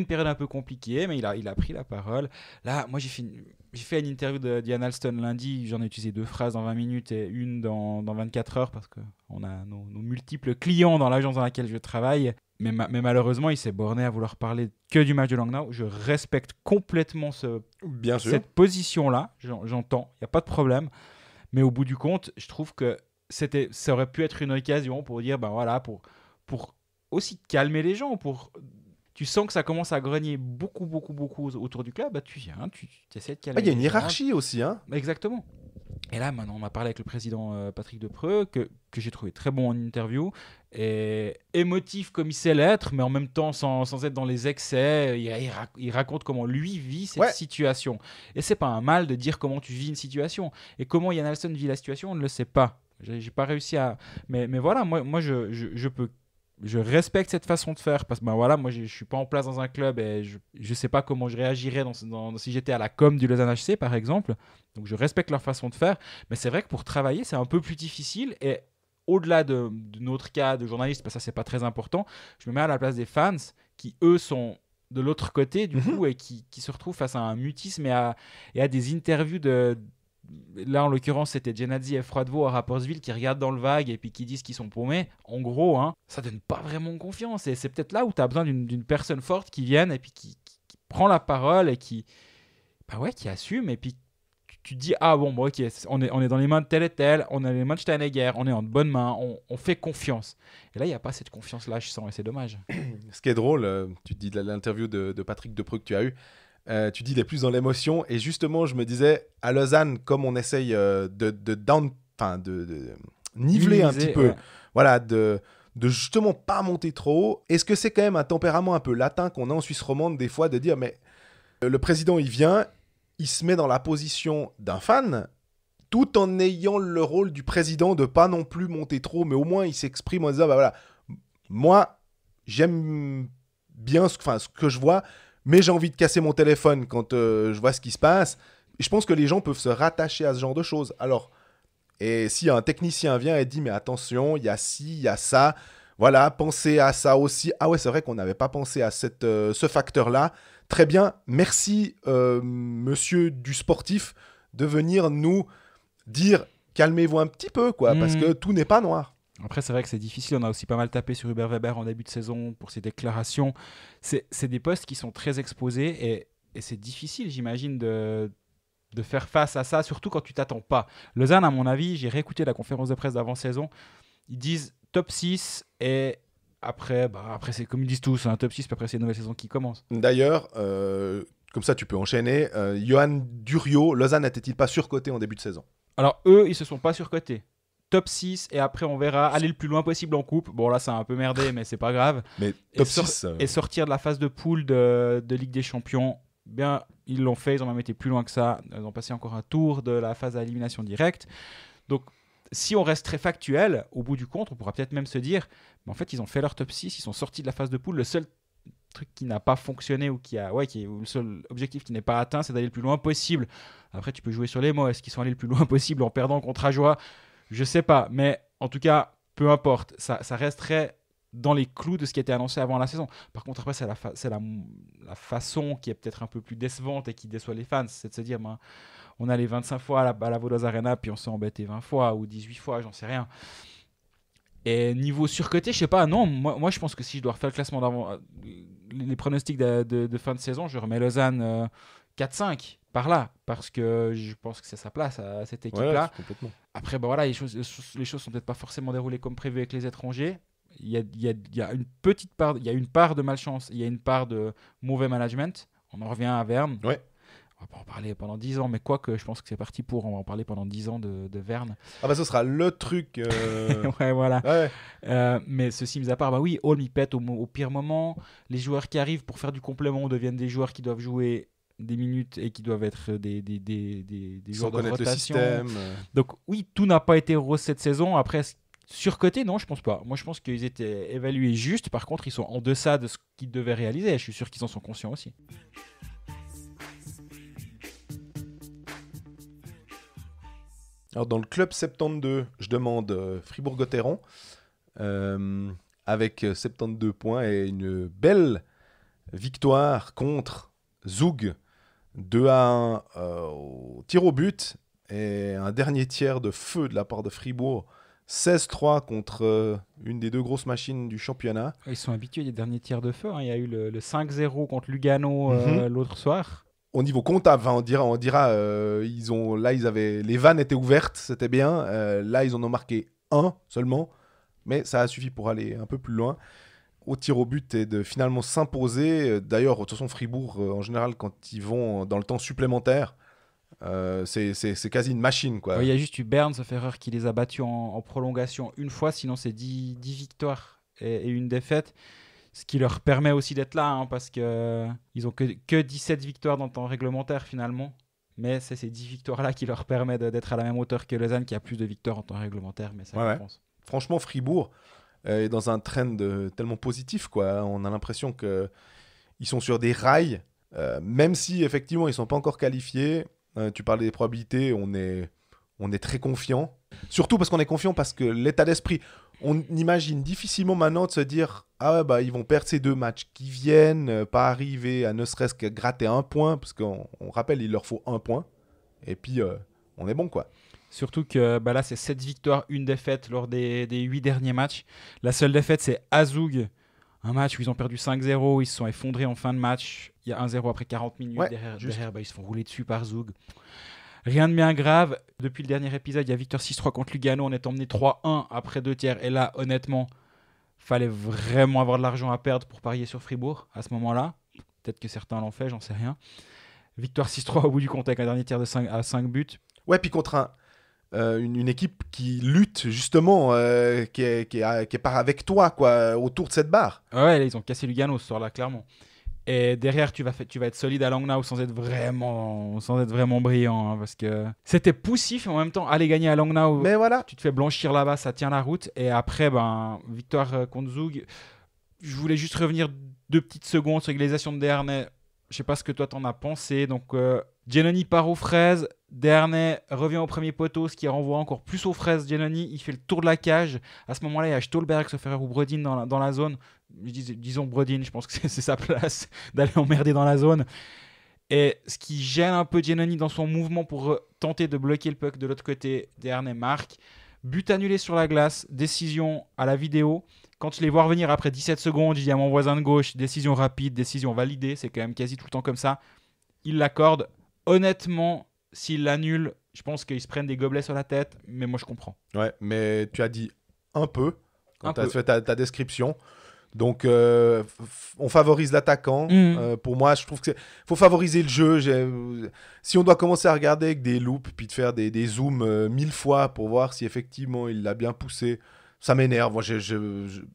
période un peu compliquée, mais il a pris la parole. Là, moi, j'ai fait une interview de Diane Alston lundi, j'en ai utilisé 2 phrases dans 20 minutes et une dans 24 heures, parce qu'on a nos multiples clients dans l'agence dans laquelle je travaille. Mais malheureusement, il s'est borné à vouloir parler que du match de Langnau. Je respecte complètement cette position-là. J'entends, il n'y a pas de problème. Mais au bout du compte, je trouve que ça aurait pu être une occasion pour dire, ben voilà, pour aussi calmer les gens. Tu sens que ça commence à grogner beaucoup autour du club. Bah, tu viens, tu essaies de calmer les gens. Il y a une hiérarchie aussi. Hein. Exactement. Et là, maintenant, on a parlé avec le président Patrick Depreux, que j'ai trouvé très bon en interview, et émotif comme il sait l'être, mais en même temps sans être dans les excès. Il raconte comment lui vit cette situation. Et c'est pas un mal de dire comment tu vis une situation. Et comment Ian Alston vit la situation, on ne le sait pas. J'ai pas réussi à... Mais voilà, moi je respecte cette façon de faire parce que moi je suis pas en place dans un club et je sais pas comment je réagirais si j'étais à la com du Lausanne HC par exemple. Donc je respecte leur façon de faire, mais c'est vrai que pour travailler c'est un peu plus difficile et au-delà de notre cas de journaliste, parce que ça c'est pas très important, je me mets à la place des fans qui eux sont de l'autre côté du coup et qui se retrouvent face à un mutisme et à des interviews là en l'occurrence c'était Genadzi et Froidevaux à Rapperswil qui regardent dans le vague et puis qui disent qu'ils sont paumés. En gros, ça donne pas vraiment confiance et c'est peut-être là où tu as besoin d'une personne forte qui vienne et puis qui prend la parole et qui assume et puis tu te dis ok, on est dans les mains de tel et tel, on a les mains de Steinegger, on est en de bonnes mains, on fait confiance. Et là il n'y a pas cette confiance là, je sens, et c'est dommage. Ce qui est drôle, tu te dis de l'interview de Patrick Depreux que tu as eu, tu dis il est plus dans l'émotion et justement je me disais à Lausanne comme on essaye de niveler un petit peu, voilà, de justement pas monter trop haut. Est-ce que c'est quand même un tempérament un peu latin qu'on a en Suisse romande des fois de dire mais le président il vient, il se met dans la position d'un fan tout en ayant le rôle du président de pas non plus monter trop, mais au moins il s'exprime en disant bah voilà, moi j'aime bien ce que je vois, mais j'ai envie de casser mon téléphone quand je vois ce qui se passe. Et je pense que les gens peuvent se rattacher à ce genre de choses. Alors, et si un technicien vient et dit mais attention, il y a ci, il y a ça, voilà, pensez à ça aussi. Ah ouais, c'est vrai qu'on n'avait pas pensé à ce facteur-là. Très bien, merci monsieur du sportif de venir nous dire calmez-vous un petit peu, quoi, parce que tout n'est pas noir. Après, c'est vrai que c'est difficile. On a aussi pas mal tapé sur Hubert Weber en début de saison pour ses déclarations. C'est des postes qui sont très exposés et c'est difficile, j'imagine, de faire face à ça, surtout quand tu t'attends pas. Lausanne, à mon avis, j'ai réécouté la conférence de presse d'avant-saison. Ils disent top 6 et après c'est comme ils disent tous, top 6, puis après c'est une nouvelle saison qui commence. D'ailleurs, comme ça tu peux enchaîner, Johan Duriot, Lausanne n'était-il pas surcoté en début de saison? Alors eux, ils se sont pas surcotés. Top 6 et après on verra aller le plus loin possible en coupe. Bon là ça a un peu merdé mais c'est pas grave. Mais top 6 et sortir de la phase de poule de Ligue des Champions, bien ils l'ont fait, ils ont même été plus loin que ça. Ils ont passé encore un tour de la phase à élimination directe. Donc si on reste très factuel, au bout du compte, on pourra peut-être même se dire mais en fait ils ont fait leur top 6, ils sont sortis de la phase de poule. Le seul truc qui n'a pas fonctionné ou le seul objectif qui n'est pas atteint, c'est d'aller le plus loin possible. Après tu peux jouer sur les mots, est-ce qu'ils sont allés le plus loin possible en perdant contre Ajoie? Je sais pas, mais en tout cas, peu importe. Ça resterait dans les clous de ce qui était annoncé avant la saison. Par contre, après, c'est la façon qui est peut-être un peu plus décevante et qui déçoit les fans. C'est de se dire, on allait 25 fois à la Vaudoise Arena, puis on s'est embêté 20 fois ou 18 fois, j'en sais rien. Et niveau surcoté, je sais pas, non. Moi, je pense que si je dois refaire le classement d'avant, les pronostics de fin de saison, je remets Lausanne 4-5 par là, parce que je pense que c'est sa place à cette équipe-là. Ouais, après, les choses sont peut-être pas forcément déroulées comme prévu avec les étrangers. Il y a une petite part, il y a une part de malchance, il y a une part de mauvais management. On en revient à Verne. Ouais. va pas en parler pendant 10 ans, mais quoique je pense que c'est parti pour, on va en parler pendant 10 ans de Verne. Ah bah ce sera le truc. Ouais, voilà. Ouais. Mais ceci mis à part, bah oui, Holm il pète au pire moment. Les joueurs qui arrivent pour faire du complément deviennent des joueurs qui doivent jouer des minutes et qui doivent être des Sans joueurs de connaître le rotation. système. Donc oui, tout n'a pas été rose cette saison. Après, surcoté, non, je pense pas. Moi, je pense qu'ils étaient évalués juste. Par contre, ils sont en deçà de ce qu'ils devaient réaliser. Je suis sûr qu'ils en sont conscients aussi. Alors dans le club 72, je demande Fribourg-Gotteron avec 72 points et une belle victoire contre Zug 2-1 au tir au but et un dernier tiers de feu de la part de Fribourg 16-3 contre une des deux grosses machines du championnat. Ils sont habitués des derniers tiers de feu. Hein. Il y a eu le 5-0 contre Lugano l'autre soir. Au niveau comptable, on dira ils avaient les vannes étaient ouvertes, c'était bien. Là, ils en ont marqué un seulement, mais ça a suffi pour aller un peu plus loin. Au tir au but et de finalement s'imposer. D'ailleurs, de toute façon, Fribourg, en général, quand ils vont dans le temps supplémentaire, c'est quasi une machine, quoi. Il y a juste eu Bern, sauf erreur, qui les a battus en prolongation une fois. Sinon, c'est 10 victoires et une défaite. Ce qui leur permet aussi d'être là, hein, parce qu'ils n'ont que 17 victoires dans le temps réglementaire, finalement. Mais c'est ces 10 victoires-là qui leur permettent d'être à la même hauteur que Lausanne, qui a plus de victoires en temps réglementaire. Mais ça, Ouais. je pense. Franchement, Fribourg est dans un trend tellement positif, quoi. On a l'impression qu'ils sont sur des rails, même si, effectivement, ils ne sont pas encore qualifiés. Tu parlais des probabilités, on est très confiant. Surtout parce qu'on est confiant parce que l'état d'esprit, on imagine difficilement maintenant de se dire « Ah ouais, bah, ils vont perdre ces 2 matchs qui viennent, pas arriver à ne serait-ce que gratter 1 point, parce qu'on rappelle, il leur faut 1 point. Et puis, on est bon, quoi. » Surtout que là, c'est 7 victoires, 1 défaite lors des 8 derniers matchs. La seule défaite, c'est à Zug. Un match où ils ont perdu 5-0, ils se sont effondrés en fin de match. Il y a 1-0 après 40 minutes. Ouais, derrière ils se font rouler dessus par Zug. Rien de bien grave. Depuis le dernier épisode, il y a victoire 6-3 contre Lugano. On est emmené 3-1 après 2 tiers. Et là, honnêtement, fallait vraiment avoir de l'argent à perdre pour parier sur Fribourg à ce moment-là. Peut-être que certains l'ont fait, j'en sais rien. Victoire 6-3 au bout du compte avec un dernier tiers à 5 buts. Ouais, puis contre une équipe qui lutte, justement, qui est pas avec toi, quoi, autour de cette barre. Ouais, là, ils ont cassé Lugano ce soir-là, clairement. Et derrière, tu vas être solide à Langnau sans être vraiment brillant. Hein, parce que c'était poussif, mais en même temps, aller gagner à Langnau, Mais voilà. tu te fais blanchir là-bas, ça tient la route. Et après, victoire contre Zug. Je voulais juste revenir 2 petites secondes sur l'égalisation de Dernay. Je sais pas ce que toi t'en as pensé. Donc, Giannoni part aux fraises. Dernay revient au premier poteau, ce qui renvoie encore plus aux fraises. Giannoni, il fait le tour de la cage. À ce moment-là, il y a Stolberg, Sofferer ou Brodin dans la zone. Disons Brodin, je pense que c'est sa place d'aller emmerder dans la zone. Et ce qui gêne un peu Giannoni dans son mouvement pour tenter de bloquer le puck de l'autre côté, Dernay marque. But annulé sur la glace, décision à la vidéo. Quand je les vois revenir après 17 secondes, je dis à mon voisin de gauche, décision rapide, décision validée, c'est quand même quasi tout le temps comme ça. Il l'accorde. Honnêtement, s'il l'annule, je pense qu'ils se prennent des gobelets sur la tête, mais moi je comprends. Ouais, mais tu as dit un peu quand tu as fait ta description. Donc, on favorise l'attaquant. Pour moi, je trouve qu'il faut favoriser le jeu. Si on doit commencer à regarder avec des loupes, puis de faire des zooms 1000 fois pour voir si effectivement il l'a bien poussé, ça m'énerve. Moi,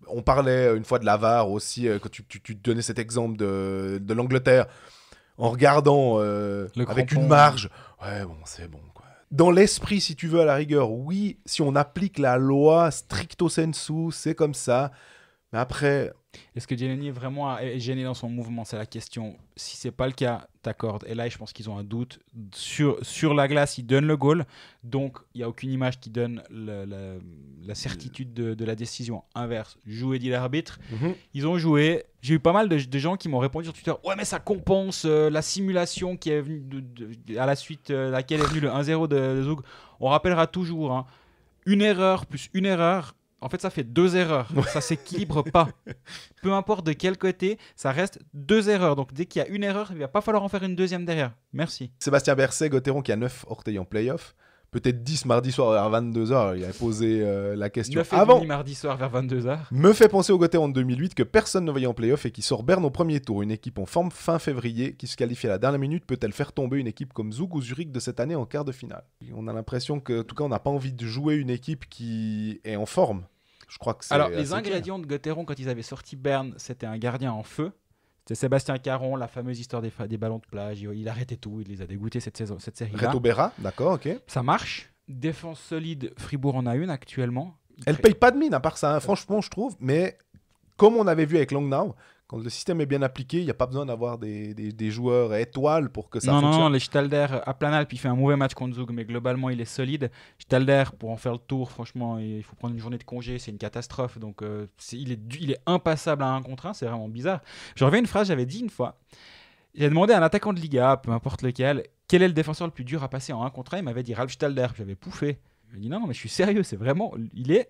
on parlait une fois de la VAR aussi, quand tu donnais cet exemple de l'Angleterre, en regardant avec une marge. Ouais, bon, c'est bon, quoi. Dans l'esprit, si tu veux, à la rigueur, oui, si on applique la loi stricto sensu, c'est comme ça. Mais après... Est-ce que Giannoni est vraiment gêné dans son mouvement? C'est la question. Si c'est pas le cas, t'accordes. Et là, je pense qu'ils ont un doute. Sur la glace, ils donnent le goal. Donc, il n'y a aucune image qui donne la certitude de la décision inverse. Jouer, dit l'arbitre. Ils ont joué. J'ai eu pas mal de gens qui m'ont répondu sur Twitter. Ouais, mais ça compense la simulation qui est venue à la suite laquelle est venu le 1-0 de Zug. On rappellera toujours, hein, une erreur plus une erreur. En fait, ça fait 2 erreurs. Ça s'équilibre pas. Peu importe de quel côté, ça reste 2 erreurs. Donc, dès qu'il y a une erreur, il va pas falloir en faire une deuxième derrière. Merci. Sébastien Berset, Gotteron qui a 9 orteils en play-off. peut-être 10 mardi soir vers 22h, il avait posé la question 9 et avant. demi mardi soir vers 22h. Me fait penser au Gotteron de 2008 que personne ne voyait en play-off et qui sort Berne au premier tour. Une équipe en forme fin février qui se qualifie à la dernière minute peut-elle faire tomber une équipe comme Zug ou Zurich de cette année en quart de finale? On a l'impression que, en tout cas, on n'a pas envie de jouer une équipe qui est en forme. Je crois que c'est Alors, les assez ingrédients de Gotteron, quand ils avaient sorti Berne, c'était un gardien en feu. C'était Sébastien Caron, la fameuse histoire des ballons de plage. Il arrêtait tout, il les a dégoûtés cette série-là. clair. Reto Berra, d'accord, ok. Ça marche. Défense solide, Fribourg en a une actuellement. Elle paye pas de mine à part ça, hein, franchement, je trouve. Mais comme on avait vu avec Langnau, quand le système est bien appliqué, il n'y a pas besoin d'avoir des joueurs étoiles pour que ça fonctionne. Non, les Stalder à Planalp, il fait un mauvais match contre Zug, mais globalement, il est solide. Stalder, pour en faire le tour, franchement, il faut prendre une journée de congé, c'est une catastrophe. Donc, il est impassable à 1 contre 1, c'est vraiment bizarre. Je reviens à une phrase, j'avais dit une fois. J'ai demandé à un attaquant de Liga, peu importe lequel, quel est le défenseur le plus dur à passer en 1 contre 1. Il m'avait dit Ralf Stalder. J'avais pouffé. Il m'a dit non, mais je suis sérieux, c'est vraiment. Il est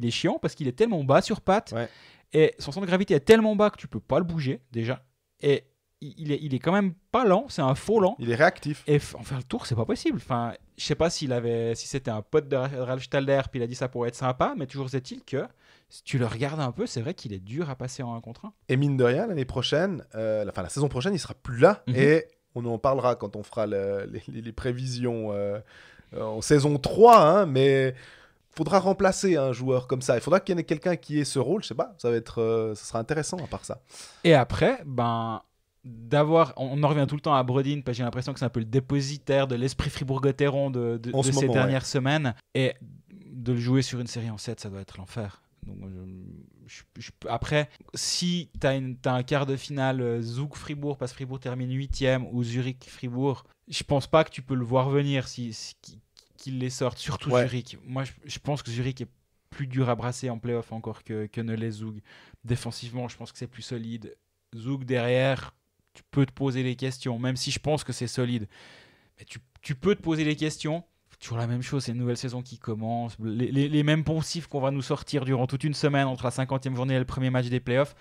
chiant parce qu'il est tellement bas sur pattes. Ouais. Et son centre de gravité est tellement bas que tu peux pas le bouger, déjà. Et il est quand même pas lent, c'est un faux lent. Il est réactif. Et en faire le tour, c'est pas possible. Enfin, je sais pas si c'était un pote de Ralf Stalder, puis il a dit ça pourrait être sympa, mais toujours est-il que si tu le regardes un peu, c'est vrai qu'il est dur à passer en 1 contre 1. Et mine de rien, l'année prochaine, la saison prochaine, il sera plus là. Mhm. Et on en parlera quand on fera les prévisions en saison 3. Hein, mais faudra remplacer un joueur comme ça. Il faudra qu'il y ait quelqu'un qui ait ce rôle. Je sais pas, ça sera intéressant à part ça. Et après, on en revient tout le temps à Brodin, parce que j'ai l'impression que c'est un peu le dépositaire de l'esprit Fribourg-Gotteron de ces dernières semaines. Et de le jouer sur une série en 7, ça doit être l'enfer. Donc, après, si tu as un quart de finale Zug-Fribourg, parce que Fribourg termine 8e, ou Zurich-Fribourg, je pense pas que tu peux le voir venir qu'ils les sortent, surtout Zurich. Moi, je pense que Zurich est plus dur à brasser en play-off encore que ne l'est Zug. Défensivement, je pense que c'est plus solide. Zug derrière, tu peux te poser les questions, même si je pense que c'est solide. Mais tu peux te poser les questions. Toujours la même chose, c'est une nouvelle saison qui commence. Les mêmes poncifs qu'on va nous sortir durant toute une semaine entre la 50e journée et le premier match des playoffs.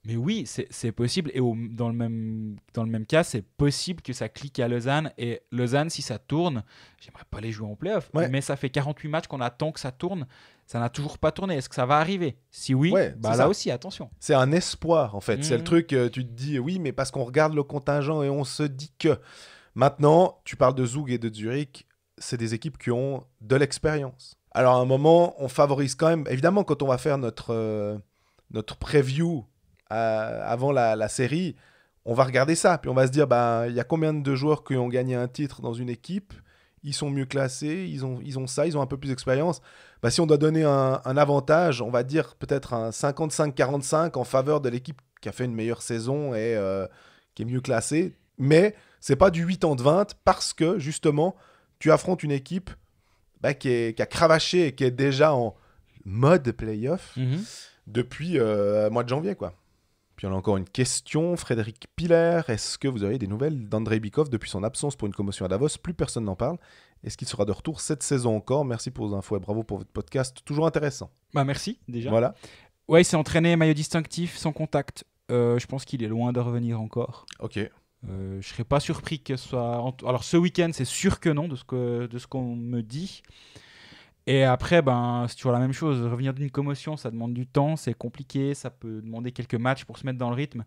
Mais oui, c'est possible. Et dans le même cas, c'est possible que ça clique à Lausanne. Et Lausanne, si ça tourne, j'aimerais pas les jouer en playoff. Ouais. Mais ça fait 48 matchs qu'on attend que ça tourne. Ça n'a toujours pas tourné. Est-ce que ça va arriver? Si oui, là aussi, attention. C'est un espoir, en fait. C'est le truc, tu te dis, oui, mais parce qu'on regarde le contingent et on se dit que... Maintenant, tu parles de Zug et de Zurich, c'est des équipes qui ont de l'expérience. Alors, à un moment, on favorise quand même... Évidemment, quand on va faire notre preview avant la série, on va regarder ça. Puis on va se dire, il y a combien de joueurs qui ont gagné un titre dans une équipe? Ils sont mieux classés, ils ont ça, ils ont un peu plus d'expérience. Si on doit donner un avantage, on va dire peut-être un 55-45 en faveur de l'équipe qui a fait une meilleure saison et qui est mieux classée. Mais c'est pas du 80-20 parce que, justement, tu affrontes une équipe qui a cravaché et qui est déjà en mode playoff depuis le mois de janvier, quoi. Puis on a encore une question, Frédéric Piller. Est-ce que vous avez des nouvelles d'Andrei Bikov depuis son absence pour une commotion à Davos? Plus personne n'en parle. Est-ce qu'il sera de retour cette saison encore? Merci pour vos infos et bravo pour votre podcast. Toujours intéressant. Merci déjà. Voilà. Ouais, il s'est entraîné, maillot distinctif, sans contact. Je pense qu'il est loin de revenir encore. Ok. Je serais pas surpris que ce soit... Alors ce week-end, c'est sûr que non, de ce qu'on me dit. Et après, c'est toujours la même chose. Revenir d'une commotion, ça demande du temps, c'est compliqué, ça peut demander quelques matchs pour se mettre dans le rythme.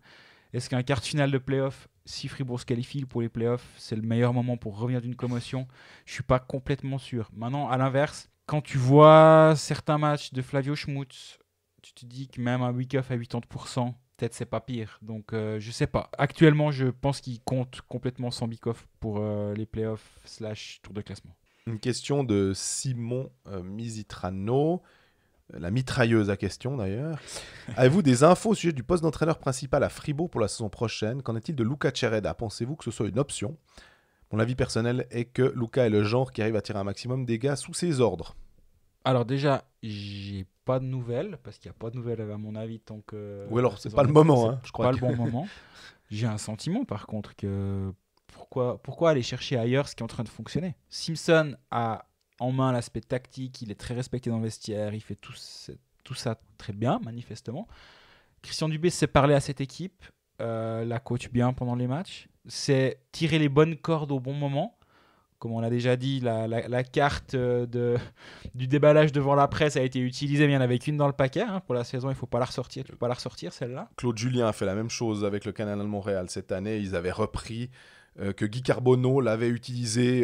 Est-ce qu'un quart de finale de play-off, si Fribourg se qualifie pour les play-offs, c'est le meilleur moment pour revenir d'une commotion? Je suis pas complètement sûr. Maintenant, à l'inverse, quand tu vois certains matchs de Flavio Schmutz, tu te dis que même un week-off à 80%, peut-être c'est pas pire. Donc, je sais pas. Actuellement, je pense qu'il compte complètement sans Bikov pour les play-offs / tour de classement. Une question de Simon Misitrano, la mitrailleuse à question d'ailleurs. Avez-vous des infos au sujet du poste d'entraîneur principal à Fribourg pour la saison prochaine? Qu'en est-il de Luca Cereda? Pensez-vous que ce soit une option? Mon avis personnel est que Luca est le genre qui arrive à tirer un maximum des gars sous ses ordres. Alors déjà, j'ai pas de nouvelles, parce qu'il n'y a pas de nouvelles à mon avis tant que... Ou alors c'est pas le moment, je crois. Pas le bon moment. J'ai un sentiment par contre que... Pourquoi aller chercher ailleurs ce qui est en train de fonctionner? Simpson a en main l'aspect tactique, il est très respecté dans le vestiaire, il fait tout ça très bien, manifestement. Christian Dubé sait parler à cette équipe, la coach bien pendant les matchs, c'est tirer les bonnes cordes au bon moment. comme on l'a déjà dit, la carte du déballage devant la presse a été utilisée, mais il n'y en avait qu'une dans le paquet. Hein. Pour la saison, il ne faut pas la ressortir. Tu ne peux pas la ressortir, celle-là. Claude Julien a fait la même chose avec le Canadien de Montréal cette année. Ils avaient repris que Guy Carbonneau l'avait utilisé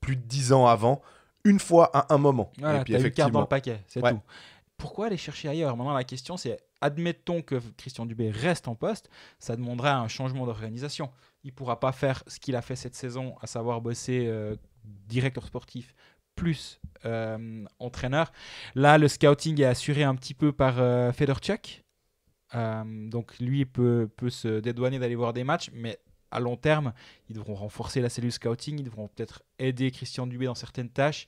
plus de 10 ans avant, une fois à un moment. Voilà, et puis tu as une carte dans le effectivement, paquet, c'est Ouais. tout. Pourquoi aller chercher ailleurs? Maintenant, la question, c'est, admettons que Christian Dubé reste en poste, ça demanderait un changement d'organisation. Il ne pourra pas faire ce qu'il a fait cette saison, à savoir bosser directeur sportif plus entraîneur. Là, le scouting est assuré un petit peu par Fedorchuk. Donc, lui peut se dédouaner d'aller voir des matchs, mais à long terme, ils devront renforcer la cellule scouting, ils devront peut-être aider Christian Dubé dans certaines tâches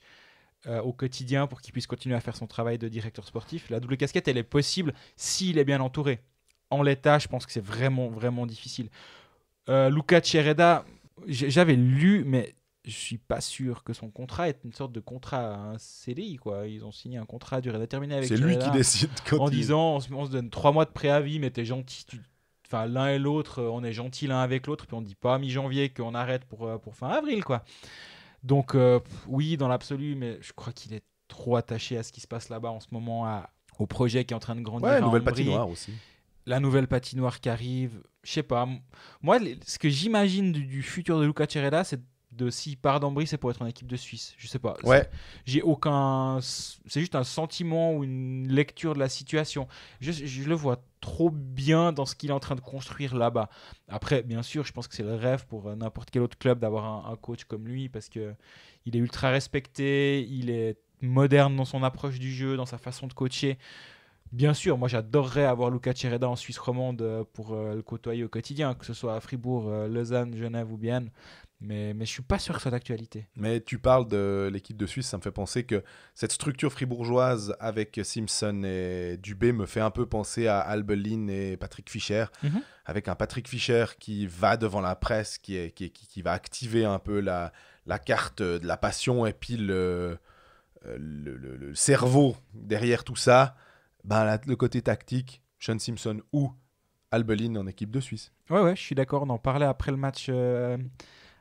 au quotidien pour qu'il puisse continuer à faire son travail de directeur sportif. La double casquette, elle est possible s'il est bien entouré. En l'état, je pense que c'est vraiment, vraiment difficile. Luca Tchereda, j'avais lu, mais je suis pas sûr que son contrat est une sorte de contrat, un CDI, quoi. Ils ont signé un contrat à durée déterminée avec c'est lui Tchereda qui décide. en disant on se donne 3 mois de préavis, mais t'es gentil. Enfin, l'un et l'autre, on est gentil l'un avec l'autre, puis on dit pas à mi-janvier qu'on arrête pour fin avril, quoi. Donc, oui, dans l'absolu, mais je crois qu'il est trop attaché à ce qui se passe là-bas en ce moment, au projet qui est en train de grandir. Ouais, à nouvelle Ambry. patinoire aussi. La nouvelle patinoire qui arrive. Je sais pas. Moi, ce que j'imagine du futur de Luca Tchereda, c'est s'il part d'Ambry, c'est pour être en équipe de Suisse. Je sais pas. Ouais. J'ai aucun. C'est juste un sentiment ou une lecture de la situation. Je le vois trop bien dans ce qu'il est en train de construire là-bas. Après, bien sûr, je pense que c'est le rêve pour n'importe quel autre club d'avoir un coach comme lui parce que il est ultra respecté, il est moderne dans son approche du jeu, dans sa façon de coacher. Bien sûr, moi j'adorerais avoir Luca Tchereda en Suisse romande pour le côtoyer au quotidien, que ce soit à Fribourg, Lausanne, Genève ou Bienne. Mais je suis pas sûr que ce soit d'actualité. Mais tu parles de l'équipe de Suisse, ça me fait penser que cette structure fribourgeoise avec Simpson et Dubé me fait un peu penser à Albelin et Patrick Fischer, avec un Patrick Fischer qui va devant la presse, qui va activer un peu la carte de la passion et puis le cerveau derrière tout ça, le côté tactique, Sean Simpson ou Albelin en équipe de Suisse. Ouais, je suis d'accord. On en parlait après le match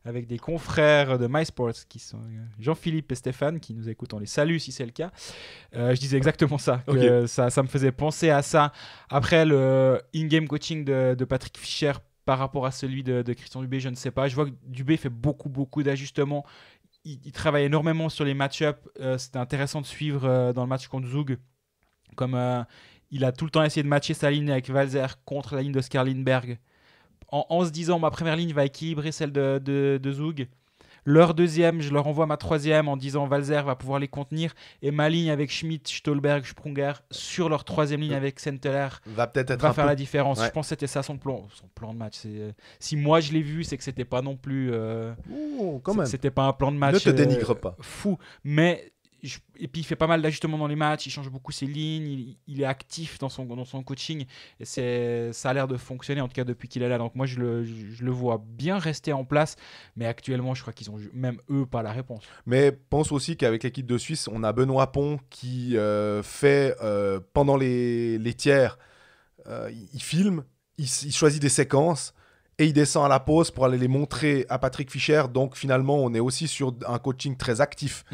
avec des confrères de MySports qui sont Jean-Philippe et Stéphane qui nous écoutent. On les salue si c'est le cas. Je disais exactement ça. Que ça me faisait penser à ça. Après, le in-game coaching de Patrick Fischer par rapport à celui de Christian Dubé, je ne sais pas. Je vois que Dubé fait beaucoup d'ajustements. Il travaille énormément sur les match-ups. C'était intéressant de suivre dans le match contre Zug. Comme il a tout le temps essayé de matcher sa ligne avec Walzer contre la ligne de Skarlinberg. En se disant ma première ligne va équilibrer celle de Zug. Leur deuxième, je leur envoie ma troisième en disant Walzer va pouvoir les contenir. Et ma ligne avec Schmidt, Stolberg, Sprunger sur leur troisième ligne avec Senteler va peut-être va faire la différence. Ouais. Je pense que c'était ça son plan de match. Si moi je l'ai vu, c'est que c'était pas non plus. Quand même. C'était pas un plan de match. Ne te dénigre pas. Fou. Mais. Et puis il fait pas mal d'ajustements dans les matchs, il change beaucoup ses lignes, il est actif dans son coaching et ça a l'air de fonctionner en tout cas depuis qu'il est là. Donc moi je le vois bien rester en place, mais actuellement je crois qu'ils ont même eux pas la réponse. Mais pense aussi qu'avec l'équipe de Suisse, on a Benoît Pont qui fait pendant les tiers, il filme, il choisit des séquences. Et il descend à la pause pour aller les montrer à Patrick Fischer. Donc finalement on est aussi sur un coaching très actif.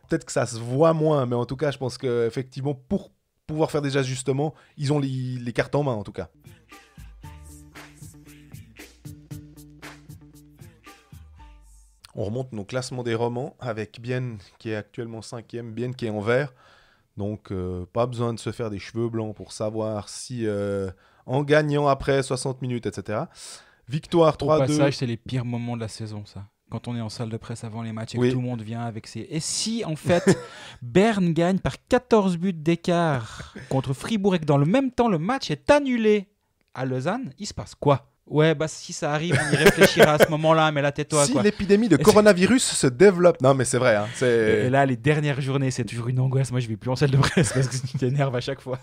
Peut-être que ça se voit moins, mais en tout cas, je pense qu'effectivement, pour pouvoir faire des ajustements, ils ont les cartes en main, en tout cas. On remonte nos classements des romans avec Bienne qui est actuellement 5e, Bienne qui est en vert. Donc, pas besoin de se faire des cheveux blancs pour savoir si, en gagnant après 60 minutes, etc. Victoire 3-2. Au passage, c'est les pires moments de la saison, ça. Quand on est en salle de presse avant les matchs et que tout le monde vient avec ses... Et si, en fait, Berne gagne par 14 buts d'écart contre Fribourg et que dans le même temps, le match est annulé à Lausanne, il se passe quoi ? Ouais, si ça arrive, on y réfléchira à ce moment-là, mais là, tais-toi. Si l'épidémie de coronavirus se développe... Non, mais c'est vrai. Hein, et là, les dernières journées, c'est toujours une angoisse. Moi, je ne vais plus en salle de presse parce que tu t'énerves à chaque fois.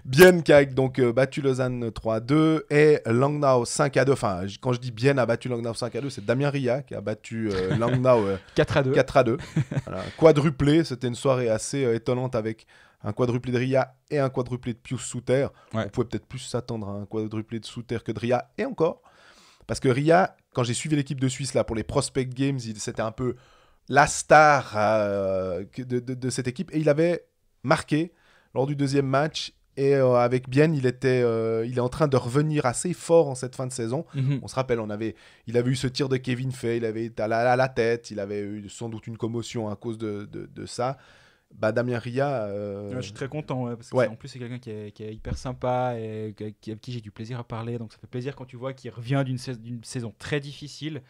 Bienne qui a donc battu Lausanne 3-2 et Langnau 5-2. Enfin, quand je dis Bienne a battu Langnau 5-2, c'est Damien Ria qui a battu Langnau 4-2. Voilà, quadruplé, c'était une soirée assez étonnante avec un quadruplé de Ria et un quadruplé de Pius Souter. Ouais. On pouvait peut-être plus s'attendre à un quadruplé de Souter que de Ria, et encore. Parce que Ria, Quand j'ai suivi l'équipe de Suisse là, pour les Prospect Games, c'était un peu la star de cette équipe. Et il avait marqué lors du deuxième match. Et avec Bienne, il est en train de revenir assez fort en cette fin de saison. On se rappelle, il avait eu ce tir de Kevin Fay, il avait été à la tête, il avait eu sans doute une commotion à cause de ça. Damien Ria... Je suis très content, parce que en plus c'est quelqu'un qui est hyper sympa et avec qui j'ai du plaisir à parler. Donc ça fait plaisir quand tu vois qu'il revient d'une saison très difficile.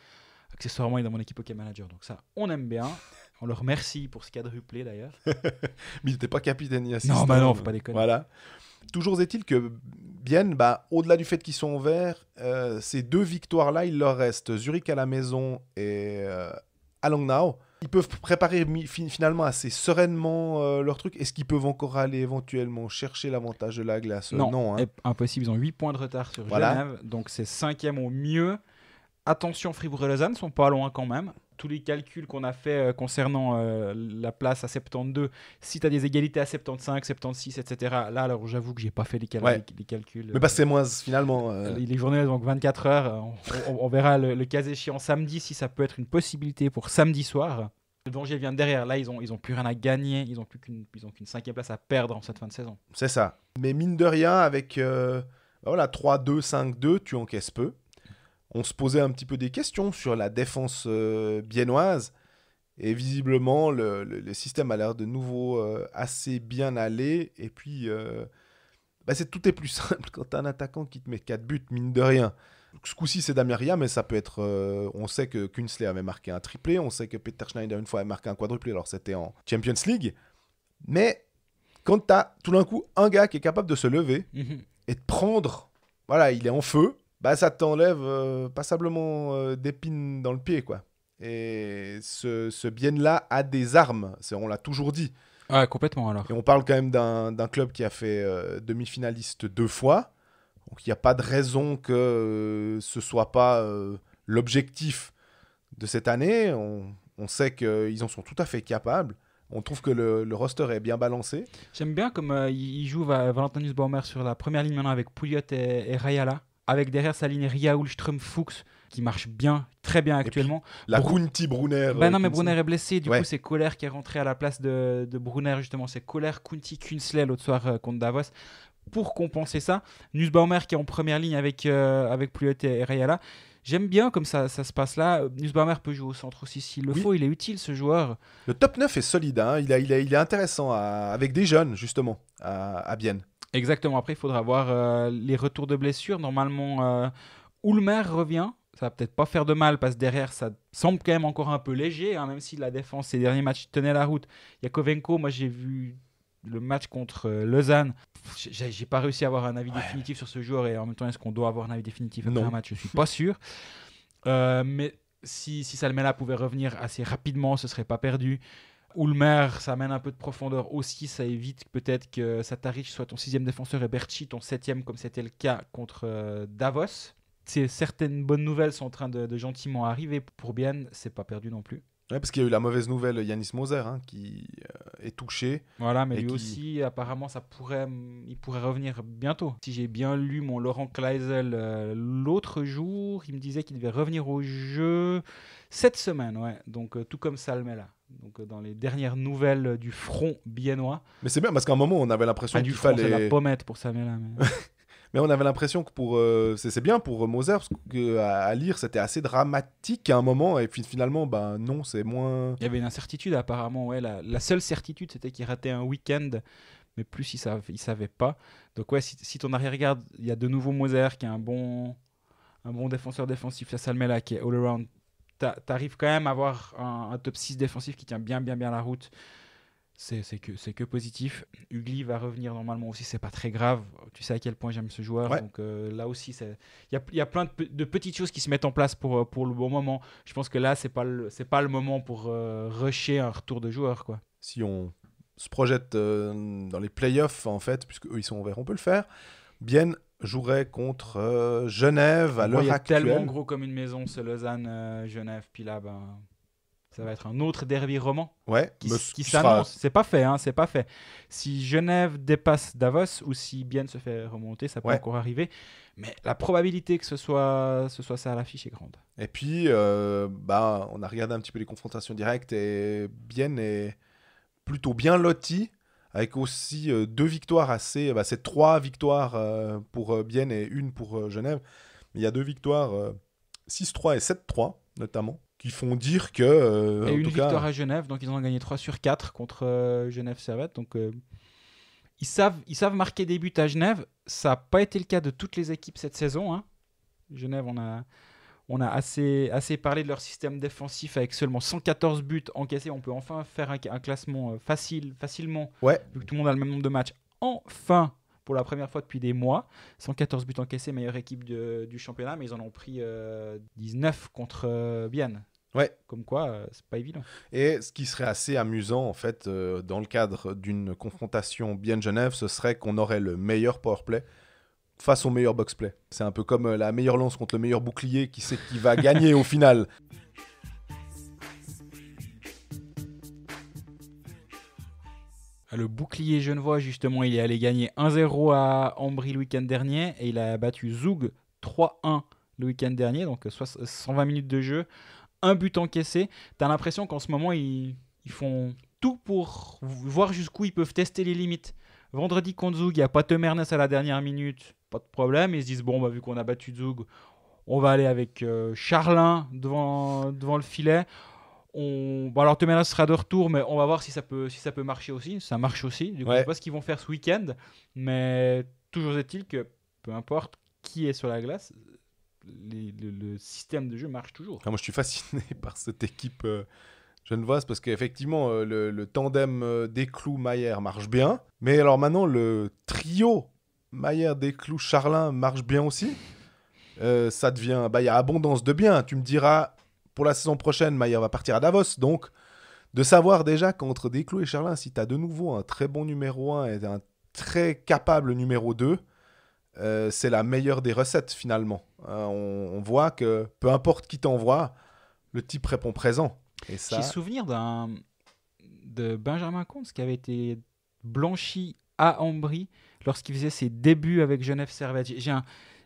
Accessoirement, il est dans mon équipe hockey manager. Donc ça, on aime bien. On le remercie pour ce quadruplé d'ailleurs. Mais il n'était pas capitaine ni assistant. Non, faut pas déconner. Voilà. Toujours est-il que Bienne, au-delà du fait qu'ils sont verts, ces 2 victoires-là, il leur reste Zurich à la maison et à Langnau. Ils peuvent préparer finalement assez sereinement leur truc. Est-ce qu'ils peuvent encore aller éventuellement chercher l'avantage de la glace ? Non, hein. Impossible. Ils ont 8 points de retard sur Genève. Donc c'est 5e au mieux. Attention, Fribourg et Lausanne sont pas loin quand même. Tous les calculs qu'on a fait concernant la place à 72, si tu as des égalités à 75, 76, etc. Là, alors j'avoue que j'ai pas fait les calculs. Mais c'est moins finalement. Les journées donc 24 heures. On verra le cas échéant samedi si ça peut être une possibilité pour samedi soir. Le danger vient de derrière. Là, ils ont plus rien à gagner. Ils ont qu'une 5e place à perdre en cette fin de saison. C'est ça. Mais mine de rien, avec 3-2, 5-2, tu encaisses peu. On se posait un petit peu des questions sur la défense biennoise. Et visiblement, le système a l'air de nouveau assez bien aller. Et puis, tout est plus simple quand tu as un attaquant qui te met 4 buts, mine de rien. Ce coup-ci, c'est Damien Ria, mais ça peut être... on sait que Künzle avait marqué un triplé. On sait que Peter Schneider, une fois, avait marqué un quadruplé. Alors, c'était en Champions League. Mais quand tu as tout d'un coup un gars qui est capable de se lever et de prendre... Voilà, il est en feu. Ça t'enlève passablement d'épines dans le pied, quoi. Et ce Bienne-là a des armes, on l'a toujours dit. Ouais, complètement, alors. Et on parle quand même d'un club qui a fait demi-finaliste 2 fois. Donc il n'y a pas de raison que ce ne soit pas l'objectif de cette année. On sait qu'ils en sont tout à fait capables. On trouve que le roster est bien balancé. J'aime bien comme il joue Valentin Nussbaumer sur la première ligne maintenant avec Pouliot et Rayala. Avec derrière sa ligne Ria, Ulström, Fuchs, qui marche bien, très bien actuellement. La Kunti, Brunner. Non, mais Brunner est blessé. Du coup, c'est Kohler qui est rentré à la place de Brunner, justement. C'est Kohler, Kunti, Künzle l'autre soir contre Davos. Pour compenser ça, Nussbaumer qui est en première ligne avec Pouliot et Rayala. J'aime bien comme ça se passe là. Nussbaumer peut jouer au centre aussi s'il le faut. Il est utile, ce joueur. Le top 9 est solide. Hein. Il est intéressant avec des jeunes, justement, à Bienne. Exactement. Après, il faudra voir les retours de blessures. Normalement, Ulmer revient. Ça va peut-être pas faire de mal parce que derrière, ça semble quand même encore un peu léger. Même si la défense, ces derniers matchs, tenait la route. Yakovenko, moi, j'ai vu le match contre Lausanne. J'ai pas réussi à avoir un avis définitif sur ce joueur. Et en même temps, est-ce qu'on doit avoir un avis définitif après un match ? Je suis pas sûr. Mais si Salmela pouvait revenir assez rapidement, ce serait pas perdu. Ulmer, ça amène un peu de profondeur aussi, ça évite peut-être que Sataric soit ton 6e défenseur et Berchi ton 7e comme c'était le cas contre Davos. Certaines bonnes nouvelles sont en train de gentiment arriver pour Bienne, c'est pas perdu non plus. Ouais, parce qu'il y a eu la mauvaise nouvelle, Yanis Moser, qui est touché. Voilà, mais lui aussi, apparemment, il pourrait revenir bientôt. Si j'ai bien lu mon Laurent Kleisel l'autre jour, il me disait qu'il devait revenir au jeu cette semaine, ouais. Donc tout comme Salmela. Donc dans les dernières nouvelles du front biennois. Mais c'est bien parce qu'à un moment on avait l'impression qu'il fallait. C'est la pommette pour Salmela. Mais... mais on avait l'impression que c'est bien pour Moser parce qu'à lire c'était assez dramatique à un moment et puis finalement non, c'est moins. Il y avait une incertitude apparemment, ouais. La seule certitude c'était qu'il ratait un week-end, mais plus il savait pas. Donc ouais, si ton arrière-garde, il y a de nouveau Moser qui est un bon défenseur défensif, il y a Salmela qui est all-around. T'arrives quand même à avoir un top 6 défensif qui tient bien la route. C'est que positif. Ugly va revenir normalement aussi, c'est pas très grave. Tu sais à quel point j'aime ce joueur. Ouais. Donc là aussi, il y a plein de petites choses qui se mettent en place pour le bon moment. Je pense que là, c'est pas le moment pour rusher un retour de joueur, quoi. Si on se projette dans les playoffs, en fait, puisque eux ils sont ouverts, on peut le faire. Bienne jouerait contre Genève à l'heure actuelle. Il est tellement gros comme une maison, ce Lausanne-Genève. Puis là, Ça va être un autre derby roman Ouais, qui s'annonce. C'est pas fait, hein, c'est pas fait. Si Genève dépasse Davos ou si Bienne se fait remonter, ça peut encore arriver. Mais la probabilité que ce soit ça à l'affiche est grande. Et puis, on a regardé un petit peu les confrontations directes et Bienne est plutôt bien loti, avec aussi 2 victoires c'est 3 victoires pour Bienne et 1 pour Genève. Mais il y a 2 victoires, 6-3 et 7-3 notamment, qui font dire que... et une victoire à Genève, donc ils en ont gagné 3 sur 4 contre Genève Servette. Donc ils savent marquer des buts à Genève. Ça n'a pas été le cas de toutes les équipes cette saison, hein. Genève, on a assez parlé de leur système défensif avec seulement 114 buts encaissés. On peut enfin faire un classement facilement, vu que tout le monde a le même nombre de matchs. Enfin, pour la première fois depuis des mois, 114 buts encaissés, meilleure équipe du championnat, mais ils en ont pris 19 contre Bienne. Ouais. Comme quoi, c'est pas évident. Et ce qui serait assez amusant, en fait, dans le cadre d'une confrontation Bienne-Genève, ce serait qu'on aurait le meilleur powerplay face au meilleur box-play. C'est un peu comme la meilleure lance contre le meilleur bouclier, qui sait qui va gagner au final. Le bouclier genevois, justement, il est allé gagner 1-0 à Ambry le week-end dernier et il a battu Zoug 3-1 le week-end dernier, donc 120 minutes de jeu, un but encaissé. T'as l'impression qu'en ce moment, ils font tout pour voir jusqu'où ils peuvent tester les limites. Vendredi contre Zoug, il n'y a pas Temernes à la dernière minute, pas de problème. Ils se disent, vu qu'on a battu Zoug, on va aller avec Charlin devant le filet. Alors Temernes sera de retour, mais on va voir si ça peut marcher aussi. Ça marche aussi. Du coup, je ne sais pas ce qu'ils vont faire ce week-end, mais toujours est-il que peu importe qui est sur la glace, le système de jeu marche toujours. Moi, je suis fasciné par cette équipe genevoise parce qu'effectivement, le tandem Desclous-Maillère marche bien. Mais alors maintenant, le trio Maillère-Desclous-Charlin marche bien aussi. Ça devient... il y a abondance de biens. Tu me diras, pour la saison prochaine, Maillère va partir à Davos. Donc, de savoir déjà qu'entre Desclous et Charlin, si tu as de nouveau un très bon numéro 1 et un très capable numéro 2, c'est la meilleure des recettes finalement. On voit que peu importe qui t'envoie, le type répond présent. Et ça... J'ai souvenir de Benjamin Comte qui avait été blanchi à Ambry lorsqu'il faisait ses débuts avec Genève Servette.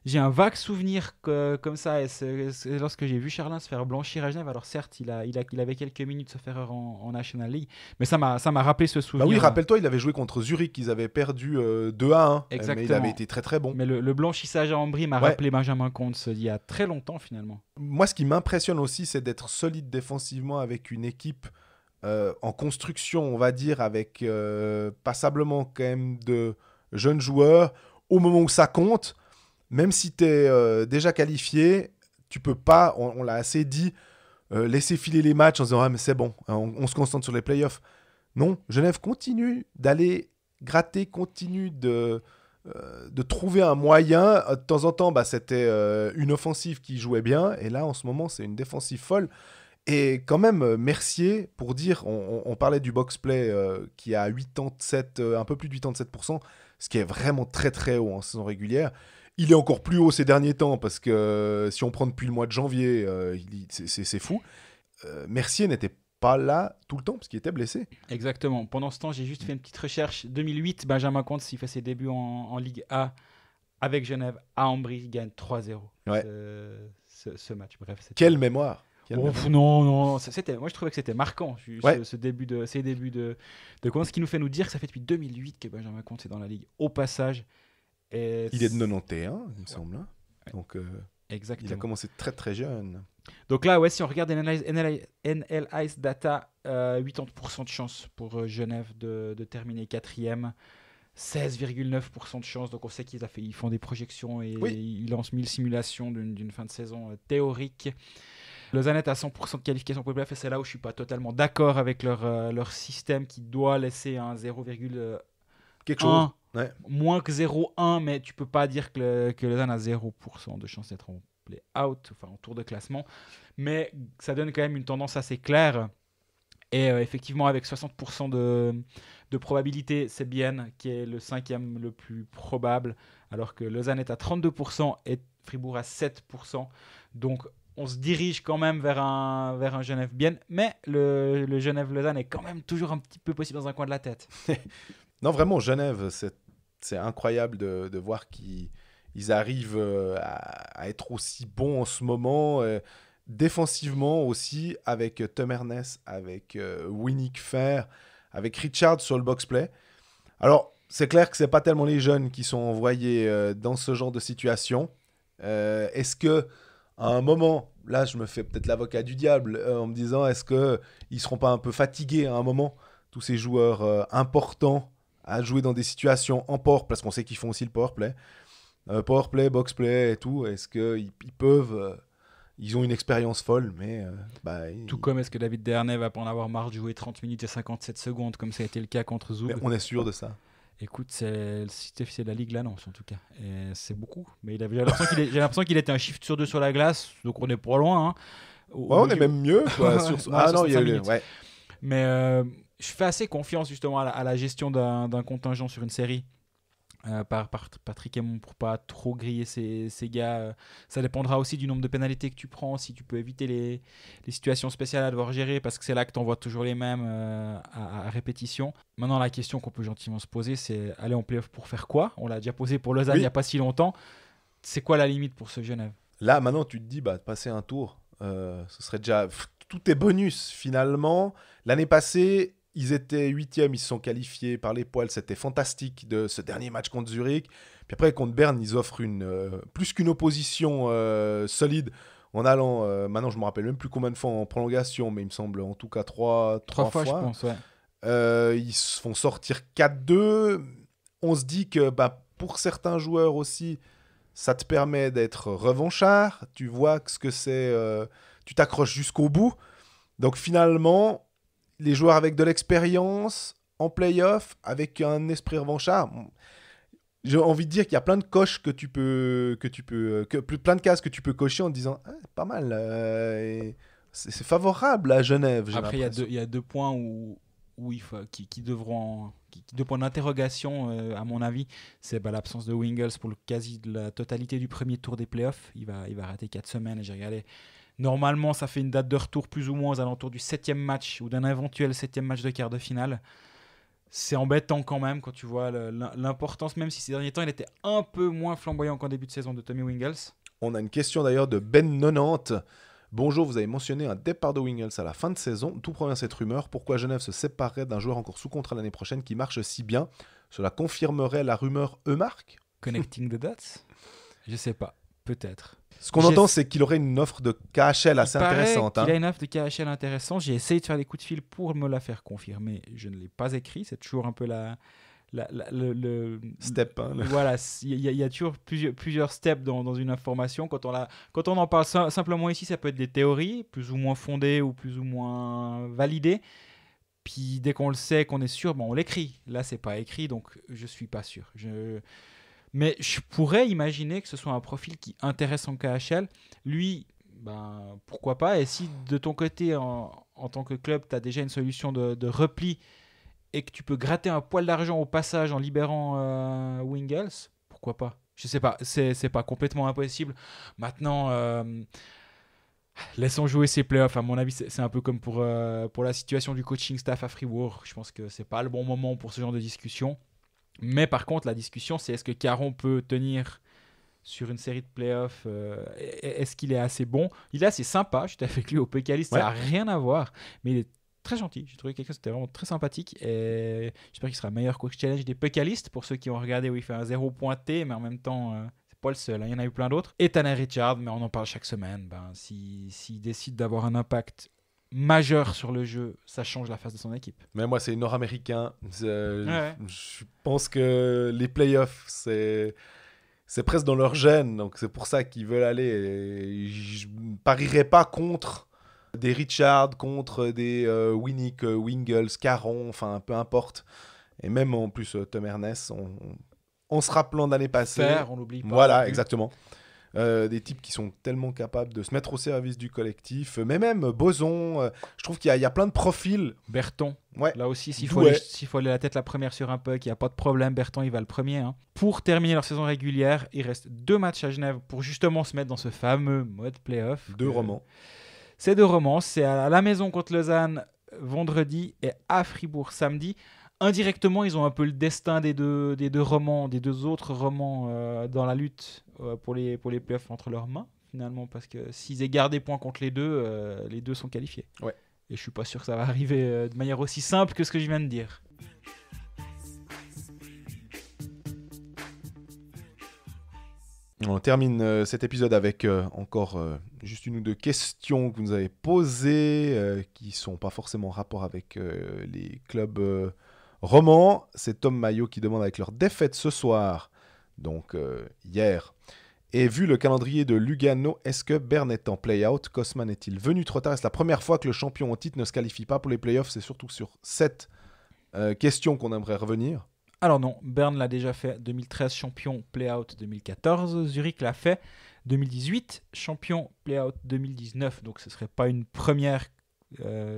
J'ai un vague souvenir comme ça, et c'est lorsque j'ai vu Charlin se faire blanchir à Genève. Alors certes, il avait quelques minutes sauf erreur en National League, mais ça m'a rappelé ce souvenir. Oui, rappelle-toi, il avait joué contre Zurich, ils avaient perdu 2-1, mais il avait été très très bon. Mais le blanchissage à Ambry m'a rappelé Benjamin Comte il y a très longtemps finalement. Moi, ce qui m'impressionne aussi, c'est d'être solide défensivement avec une équipe en construction, on va dire, avec passablement quand même de jeunes joueurs. Au moment où ça compte, même si tu es déjà qualifié, tu peux pas, on l'a assez dit, laisser filer les matchs en disant « Ah, mais c'est bon, on se concentre sur les playoffs ». Non, Genève continue d'aller gratter, continue de trouver un moyen. De temps en temps, c'était une offensive qui jouait bien, et là, en ce moment, c'est une défensive folle. Et quand même, Mercier, pour dire, on parlait du box-play qui a 87, un peu plus de 87%, ce qui est vraiment très très haut en saison régulière. Il est encore plus haut ces derniers temps parce que si on prend depuis le mois de janvier, c'est fou. Mercier n'était pas là tout le temps parce qu'il était blessé. Exactement. Pendant ce temps, j'ai juste fait une petite recherche. 2008, Benjamin Comte, il fait ses débuts en Ligue A avec Genève à Ambry, il gagne 3-0 ce match. Bref, quelle mémoire. Non, moi je trouvais que c'était marquant ces débuts de Comte, ce qui nous fait nous dire que ça fait depuis 2008 que Benjamin Comte est dans la Ligue au passage. Et il est de 91, il me semble. Donc, exactement. Il a commencé très très jeune. Donc là, si on regarde NL Ice Data, 80% de chance pour Genève de terminer 4e, 16,9% de chance. Donc on sait qu'ils font des projections et ils lancent 1000 simulations d'une fin de saison théorique. Lausanne est à 100% de qualification pour le playoff, et c'est là où je ne suis pas totalement d'accord avec leur système qui doit laisser un 0,1. Quelque chose. Moins que 0,1, mais tu peux pas dire que Lausanne a 0% de chance d'être en play-out, enfin en tour de classement. Mais ça donne quand même une tendance assez claire. Et effectivement, avec 60% de probabilité, c'est Bienne qui est le 5e le plus probable, alors que Lausanne est à 32% et Fribourg à 7%. Donc on se dirige quand même vers un Genève-Bienne, mais le Genève-Lausanne est quand même toujours un petit peu possible dans un coin de la tête. Non, vraiment, Genève, c'est incroyable de voir qu'ils arrivent à être aussi bons en ce moment. Défensivement aussi, avec Tom Ernest, avec Winnick Fair, avec Richard sur le box-play. Alors, c'est clair que ce n'est pas tellement les jeunes qui sont envoyés dans ce genre de situation. Est-ce que à un moment, là je me fais peut-être l'avocat du diable en me disant est-ce qu'ils ne seront pas un peu fatigués à un moment, tous ces joueurs importants à jouer dans des situations en powerplay, parce qu'on sait qu'ils font aussi le powerplay, boxplay et tout, est-ce qu'ils peuvent... ils ont une expérience folle, mais... Tout comme est-ce que David Dernay va pas en avoir marre de jouer 30 minutes et 57 secondes, comme ça a été le cas contre Zug. Mais on est sûr de ça. Écoute, c'est le site officiel de la Ligue l'annonce en tout cas. Et c'est beaucoup. Mais j'ai l'impression qu'il était un shift sur 2 sur la glace, donc on est pas loin. Hein. On est même mieux. Quoi, non, il y a eu... Ouais. Mais je fais assez confiance justement à la gestion d'un contingent sur une série. Par Patrick Aymon pour pas trop griller ces gars. Ça dépendra aussi du nombre de pénalités que tu prends, si tu peux éviter les situations spéciales à devoir gérer, parce que c'est là que tu envoies toujours les mêmes à répétition. Maintenant, la question qu'on peut gentiment se poser, c'est aller en play-off pour faire quoi? On l'a déjà posé pour Lausanne il n'y a pas si longtemps. C'est quoi la limite pour ce Genève? Là, maintenant, tu te dis, passer un tour, ce serait déjà... Tout est bonus, finalement. L'année passée... Ils étaient 8e, ils se sont qualifiés par les poils. C'était fantastique de ce dernier match contre Zurich. Puis après, contre Berne, ils offrent plus qu'une opposition solide en allant, maintenant je ne me rappelle même plus combien de fois en prolongation, mais il me semble en tout cas 3 fois. Je pense, ouais. Ils se font sortir 4-2. On se dit que pour certains joueurs aussi, ça te permet d'être revanchard. Tu vois ce que c'est, tu t'accroches jusqu'au bout. Donc finalement... Les joueurs avec de l'expérience en play-off, avec un esprit revanchard, j'ai envie de dire qu'il y a plein de coches plein de cases que tu peux cocher en te disant pas mal, c'est favorable à Genève. Après, il y a 2 points qui devront, 2 points d'interrogation à mon avis, c'est l'absence de Wingels pour quasi de la totalité du premier tour des play-offs. Il va rater 4 semaines. J'ai regardé. Normalement, ça fait une date de retour plus ou moins aux alentours du 7e match ou d'un éventuel 7e match de quart de finale. C'est embêtant quand même quand tu vois l'importance, même si ces derniers temps, il était un peu moins flamboyant qu'en début de saison de Tommy Wingels. On a une question d'ailleurs de Ben90. Bonjour, vous avez mentionné un départ de Wingels à la fin de saison. D'où provient cette rumeur? Pourquoi Genève se séparerait d'un joueur encore sous contrat l'année prochaine qui marche si bien? Cela confirmerait la rumeur Eumark? Connecting the dots? Je sais pas. Peut-être. Ce qu'on entend, c'est qu'il aurait une offre de KHL assez intéressante. Il a une offre de KHL intéressante. J'ai essayé de faire des coups de fil pour me la faire confirmer. Je ne l'ai pas écrit. C'est toujours un peu le step. Voilà, il y a toujours plusieurs steps dans une information. Quand on en parle simplement ici, ça peut être des théories, plus ou moins fondées ou plus ou moins validées. Puis dès qu'on le sait, qu'on est sûr, on l'écrit. Là, c'est pas écrit, donc je suis pas sûr. Mais je pourrais imaginer que ce soit un profil qui intéresse en KHL. Lui, pourquoi pas. Et si de ton côté, en tant que club, tu as déjà une solution de repli et que tu peux gratter un poil d'argent au passage en libérant Wingels, pourquoi pas? Je sais pas, c'est pas complètement impossible. Maintenant, laissons jouer ces playoffs. À mon avis, c'est un peu comme pour la situation du coaching staff à Fribourg. Je pense que c'est pas le bon moment pour ce genre de discussion. Mais par contre, la discussion, c'est est-ce que Caron peut tenir sur une série de playoffs? Est-ce qu'il est assez bon? Il est assez sympa. J'étais avec lui au Pécaliste, ça n'a rien à voir. Mais il est très gentil. J'ai trouvé quelqu'un, c'était vraiment très sympathique. Et j'espère qu'il sera meilleur coach challenge des Pécalistes. Pour ceux qui ont regardé où il fait un 0 pointé, mais en même temps, c'est pas le seul. Il y en a eu plein d'autres. Et Tanner Richard, mais on en parle chaque semaine. S'il décide d'avoir un impact majeur sur le jeu, ça change la face de son équipe. Mais moi, c'est nord-américain. Je pense que les playoffs, c'est presque dans leur gène. Donc, c'est pour ça qu'ils veulent aller. Et je ne parierais pas contre des Richard, contre des Winnick, Wingels, Caron, enfin, peu importe. Et même en plus, Tom Ernest, en se rappelant d'année passée. On l'oublie pas. Voilà, exactement. Des types qui sont tellement capables de se mettre au service du collectif. Mais même Boson, je trouve qu'il y a plein de profils. Berton, Ouais. là aussi, s'il Doué. faut aller la tête la première sur un puck, il n'y a pas de problème. Berton, il va le premier. Hein. Pour terminer leur saison régulière, il reste 2 matchs à Genève pour justement se mettre dans ce fameux mode playoff. 2 romans. C'est 2 romans. C'est à la maison contre Lausanne vendredi et à Fribourg samedi. Indirectement, ils ont un peu le destin des deux romans, des 2 autres romans dans la lutte pour les playoffs entre leurs mains, finalement, parce que s'ils égarent des points contre les deux sont qualifiés. Ouais. Et je suis pas sûr que ça va arriver de manière aussi simple que ce que je viens de dire. On termine cet épisode avec encore juste 1 ou 2 questions que vous nous avez posées, qui sont pas forcément en rapport avec les clubs romans. C'est Tom Maillot qui demande, avec leur défaite ce soir, donc hier, et vu le calendrier de Lugano, est-ce que Berne est en play-out? Kosman est-il venu trop tard? Est-ce la première fois que le champion en titre ne se qualifie pas pour les play-offs? C'est surtout sur cette question qu'on aimerait revenir. Alors non, Berne l'a déjà fait, 2013 champion play-out 2014, Zurich l'a fait 2018 champion play-out 2019, donc ce serait pas une première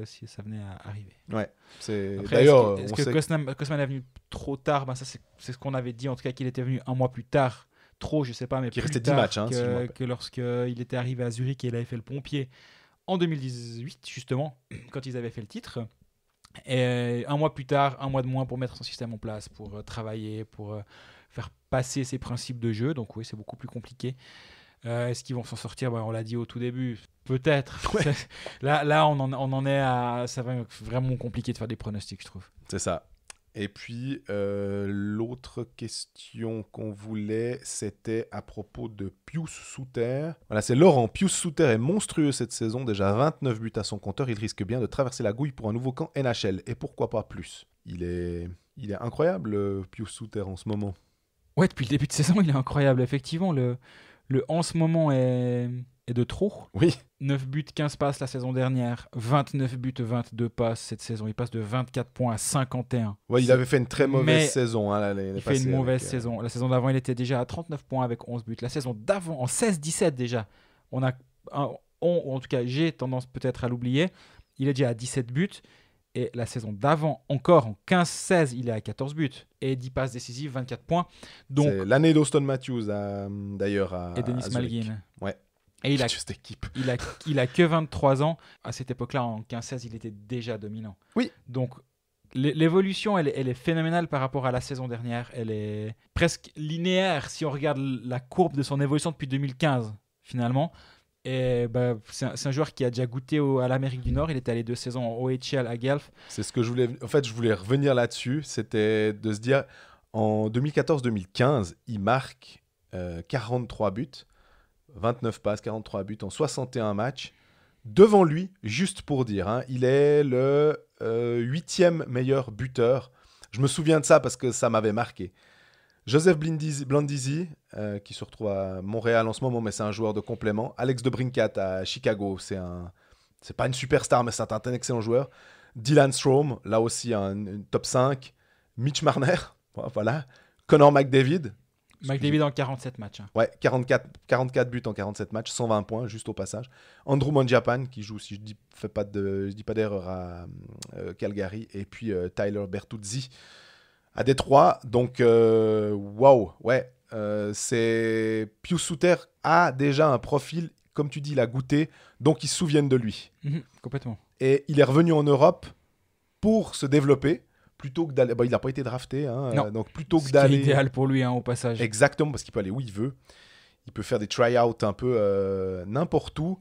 si ça venait à arriver. Ouais, c'est Après, d'ailleurs est-ce on que sait- Kosman est venu trop tard? Ça c'est ce qu'on avait dit, en tout cas qu'il était venu un mois plus tard, trop je sais pas, mais Qu'il plus restait 10 tard matchs, si je me rappelle. que lorsqu'il était arrivé à Zurich et il avait fait le pompier en 2018 justement, quand ils avaient fait le titre. Et un mois plus tard, un mois de moins pour mettre son système en place, pour travailler, pour faire passer ses principes de jeu. Donc oui, c'est beaucoup plus compliqué. Est-ce qu'ils vont s'en sortir? On l'a dit au tout début, peut-être. Ouais. Là, on en est à... Ça va être vraiment compliqué de faire des pronostics, je trouve. C'est ça. Et puis, l'autre question qu'on voulait, c'était à propos de Pius Souter. Voilà, c'est Laurent. Pius Souter est monstrueux cette saison, déjà 29 buts à son compteur. Il risque bien de traverser la gouille pour un nouveau camp NHL. Et pourquoi pas plus? Il est incroyable, Pius Souter, en ce moment. Ouais, depuis le début de saison, il est incroyable. Effectivement, le en ce moment est de trop. Oui. 9 buts, 15 passes la saison dernière, 29 buts, 22 passes cette saison. Il passe de 24 points à 51. Ouais, il avait fait une très mauvaise Mais saison. Hein, il fait une mauvaise saison. La saison d'avant, il était déjà à 39 points avec 11 buts. La saison d'avant, en 16-17 déjà, en tout cas, j'ai tendance peut-être à l'oublier, il est déjà à 17 buts. Et la saison d'avant, encore en 15-16, il est à 14 buts. Et 10 passes décisives, 24 points. Donc, c'est l'année d'Auston Matthews, d'ailleurs, et Denis à Zurich. Malgin. Ouais. Et il a Cette équipe. il a que 23 ans. À cette époque-là, en 15-16, il était déjà dominant. Oui. Donc, l'évolution, elle est phénoménale par rapport à la saison dernière. Elle est presque linéaire si on regarde la courbe de son évolution depuis 2015, finalement. Et c'est un joueur qui a déjà goûté à l'Amérique du Nord. Il est allé 2 saisons en OHL à Guelph. C'est ce que je voulais... En fait, je voulais revenir là-dessus. C'était de se dire, en 2014-2015, il marque 43 buts. 29 passes, 43 buts en 61 matchs. Devant lui, juste pour dire, hein, il est le 8e meilleur buteur. Je me souviens de ça parce que ça m'avait marqué. Joseph Blandisi, qui se retrouve à Montréal en ce moment, mais c'est un joueur de complément. Alex DeBrincat à Chicago, c'est pas une superstar, mais c'est un excellent joueur. Dylan Strome, là aussi un top 5. Mitch Marner, voilà. Connor McDavid. McDavid en 47 matchs. Hein. Ouais, 44 buts en 47 matchs, 120 points, juste au passage. Andrew Mangiapan, qui joue, si je dis pas d'erreur, à Calgary. Et puis Tyler Bertuzzi à Détroit. Donc, waouh, ouais. Pius Souter a déjà un profil, comme tu dis, il a goûté, donc ils se souviennent de lui. Complètement. Et il est revenu en Europe pour se développer. Plutôt que d'aller... il n'a pas été drafté, hein, donc plutôt que d'aller... C'est idéal pour lui, hein, au passage. Exactement, parce qu'il peut aller où il veut. Il peut faire des try-outs un peu n'importe où.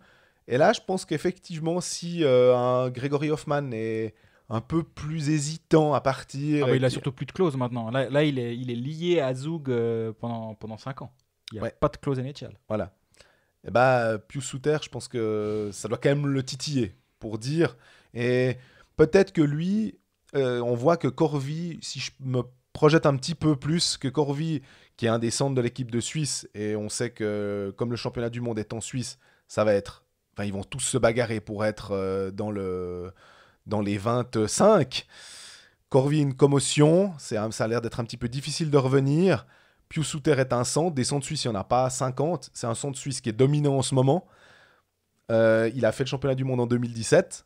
Et là, je pense qu'effectivement, si un Gregory Hoffman est un peu plus hésitant à partir... il a surtout plus de clause maintenant. Là il est lié à Zug pendant 5 ans. Il n'y a pas de clause NHL. Voilà. Et Pius Souter, je pense que ça doit quand même le titiller pour dire. Et peut-être que lui... on voit que Corvi, si je me projette un petit peu plus, que Corvi, qui est un des centres de l'équipe de Suisse, et on sait que comme le championnat du monde est en Suisse, ça va être... Enfin, ils vont tous se bagarrer pour être dans les 25. Corvi, une commotion, ça a l'air d'être un petit peu difficile de revenir. Pius Suter est un centre. Des centres suisses, il n'y en a pas 50. C'est un centre suisse qui est dominant en ce moment. Il a fait le championnat du monde en 2017.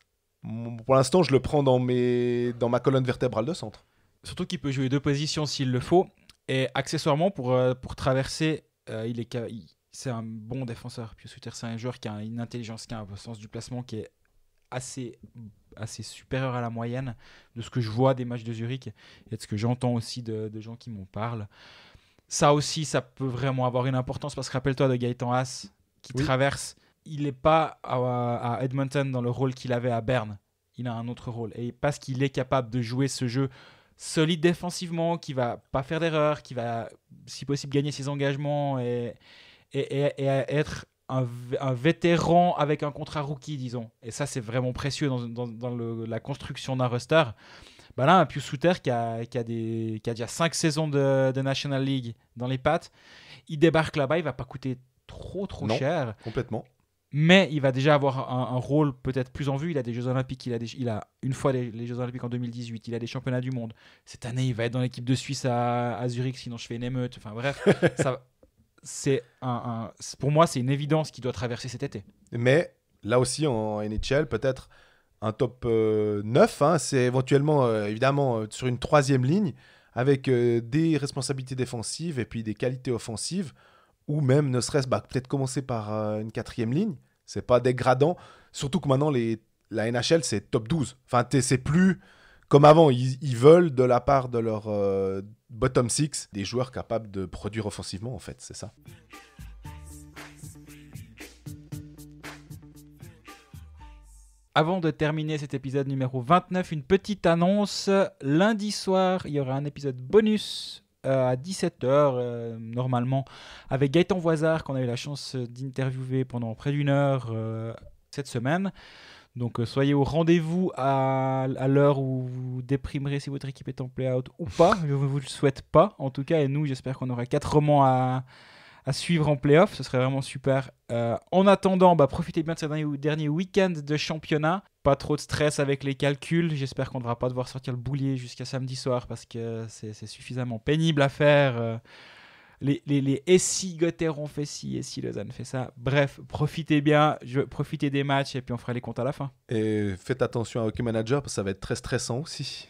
Pour l'instant, je le prends dans ma colonne vertébrale de centre. Surtout qu'il peut jouer 2 positions s'il le faut. Et accessoirement, pour traverser, c'est un bon défenseur. Pius Suter, c'est un joueur qui a une intelligence, qui a un sens du placement qui est assez supérieur à la moyenne de ce que je vois des matchs de Zurich et de ce que j'entends aussi de gens qui m'en parlent. Ça aussi, ça peut vraiment avoir une importance parce que rappelle-toi de Gaëtan Haas qui traverse. Il n'est pas à Edmonton dans le rôle qu'il avait à Berne. Il a un autre rôle. Et parce qu'il est capable de jouer ce jeu solide défensivement, qui va pas faire d'erreur, qui va, si possible, gagner ses engagements et être un vétéran avec un contrat rookie, disons. Et ça, c'est vraiment précieux dans la construction d'un roster. Bah là, un Pius Suter qui a déjà 5 saisons de National League dans les pattes, il débarque là-bas, il va pas coûter trop cher. Complètement. Mais il va déjà avoir un rôle peut-être plus en vue. Il a des Jeux Olympiques, il a une fois les Jeux Olympiques en 2018, il a des championnats du monde. Cette année, il va être dans l'équipe de Suisse à Zurich, sinon je fais une émeute. Enfin bref, pour moi, c'est une évidence qu'il doit traverser cet été. Mais là aussi, en NHL, peut-être un top 9, hein, c'est éventuellement, évidemment, sur une 3e ligne, avec des responsabilités défensives et puis des qualités offensives, ou même, ne serait-ce, peut-être commencer par une 4e ligne. C'est pas dégradant, surtout que maintenant, la NHL, c'est top 12. Enfin, c'est plus comme avant. Ils veulent, de la part de leur bottom 6, des joueurs capables de produire offensivement, en fait, c'est ça. Avant de terminer cet épisode numéro 29, une petite annonce. Lundi soir, il y aura un épisode bonus à 17h, normalement, avec Gaëtan Voisard, qu'on a eu la chance d'interviewer pendant près d'1 heure cette semaine. Donc soyez au rendez-vous à l'heure où vous déprimerez si votre équipe est en play-out ou pas. Je ne vous le souhaite pas, en tout cas. Et nous, j'espère qu'on aura 4 romans à suivre en play-off, ce serait vraiment super. En attendant, profitez bien de ce dernier week-end de championnat. Pas trop de stress avec les calculs. J'espère qu'on ne devra pas devoir sortir le boulier jusqu'à samedi soir parce que c'est suffisamment pénible à faire. Les SI Gotteron fait ci et si Lausanne fait ça. Bref, profitez bien, profitez des matchs et puis on fera les comptes à la fin. Et faites attention à Hockey Manager parce que ça va être très stressant aussi.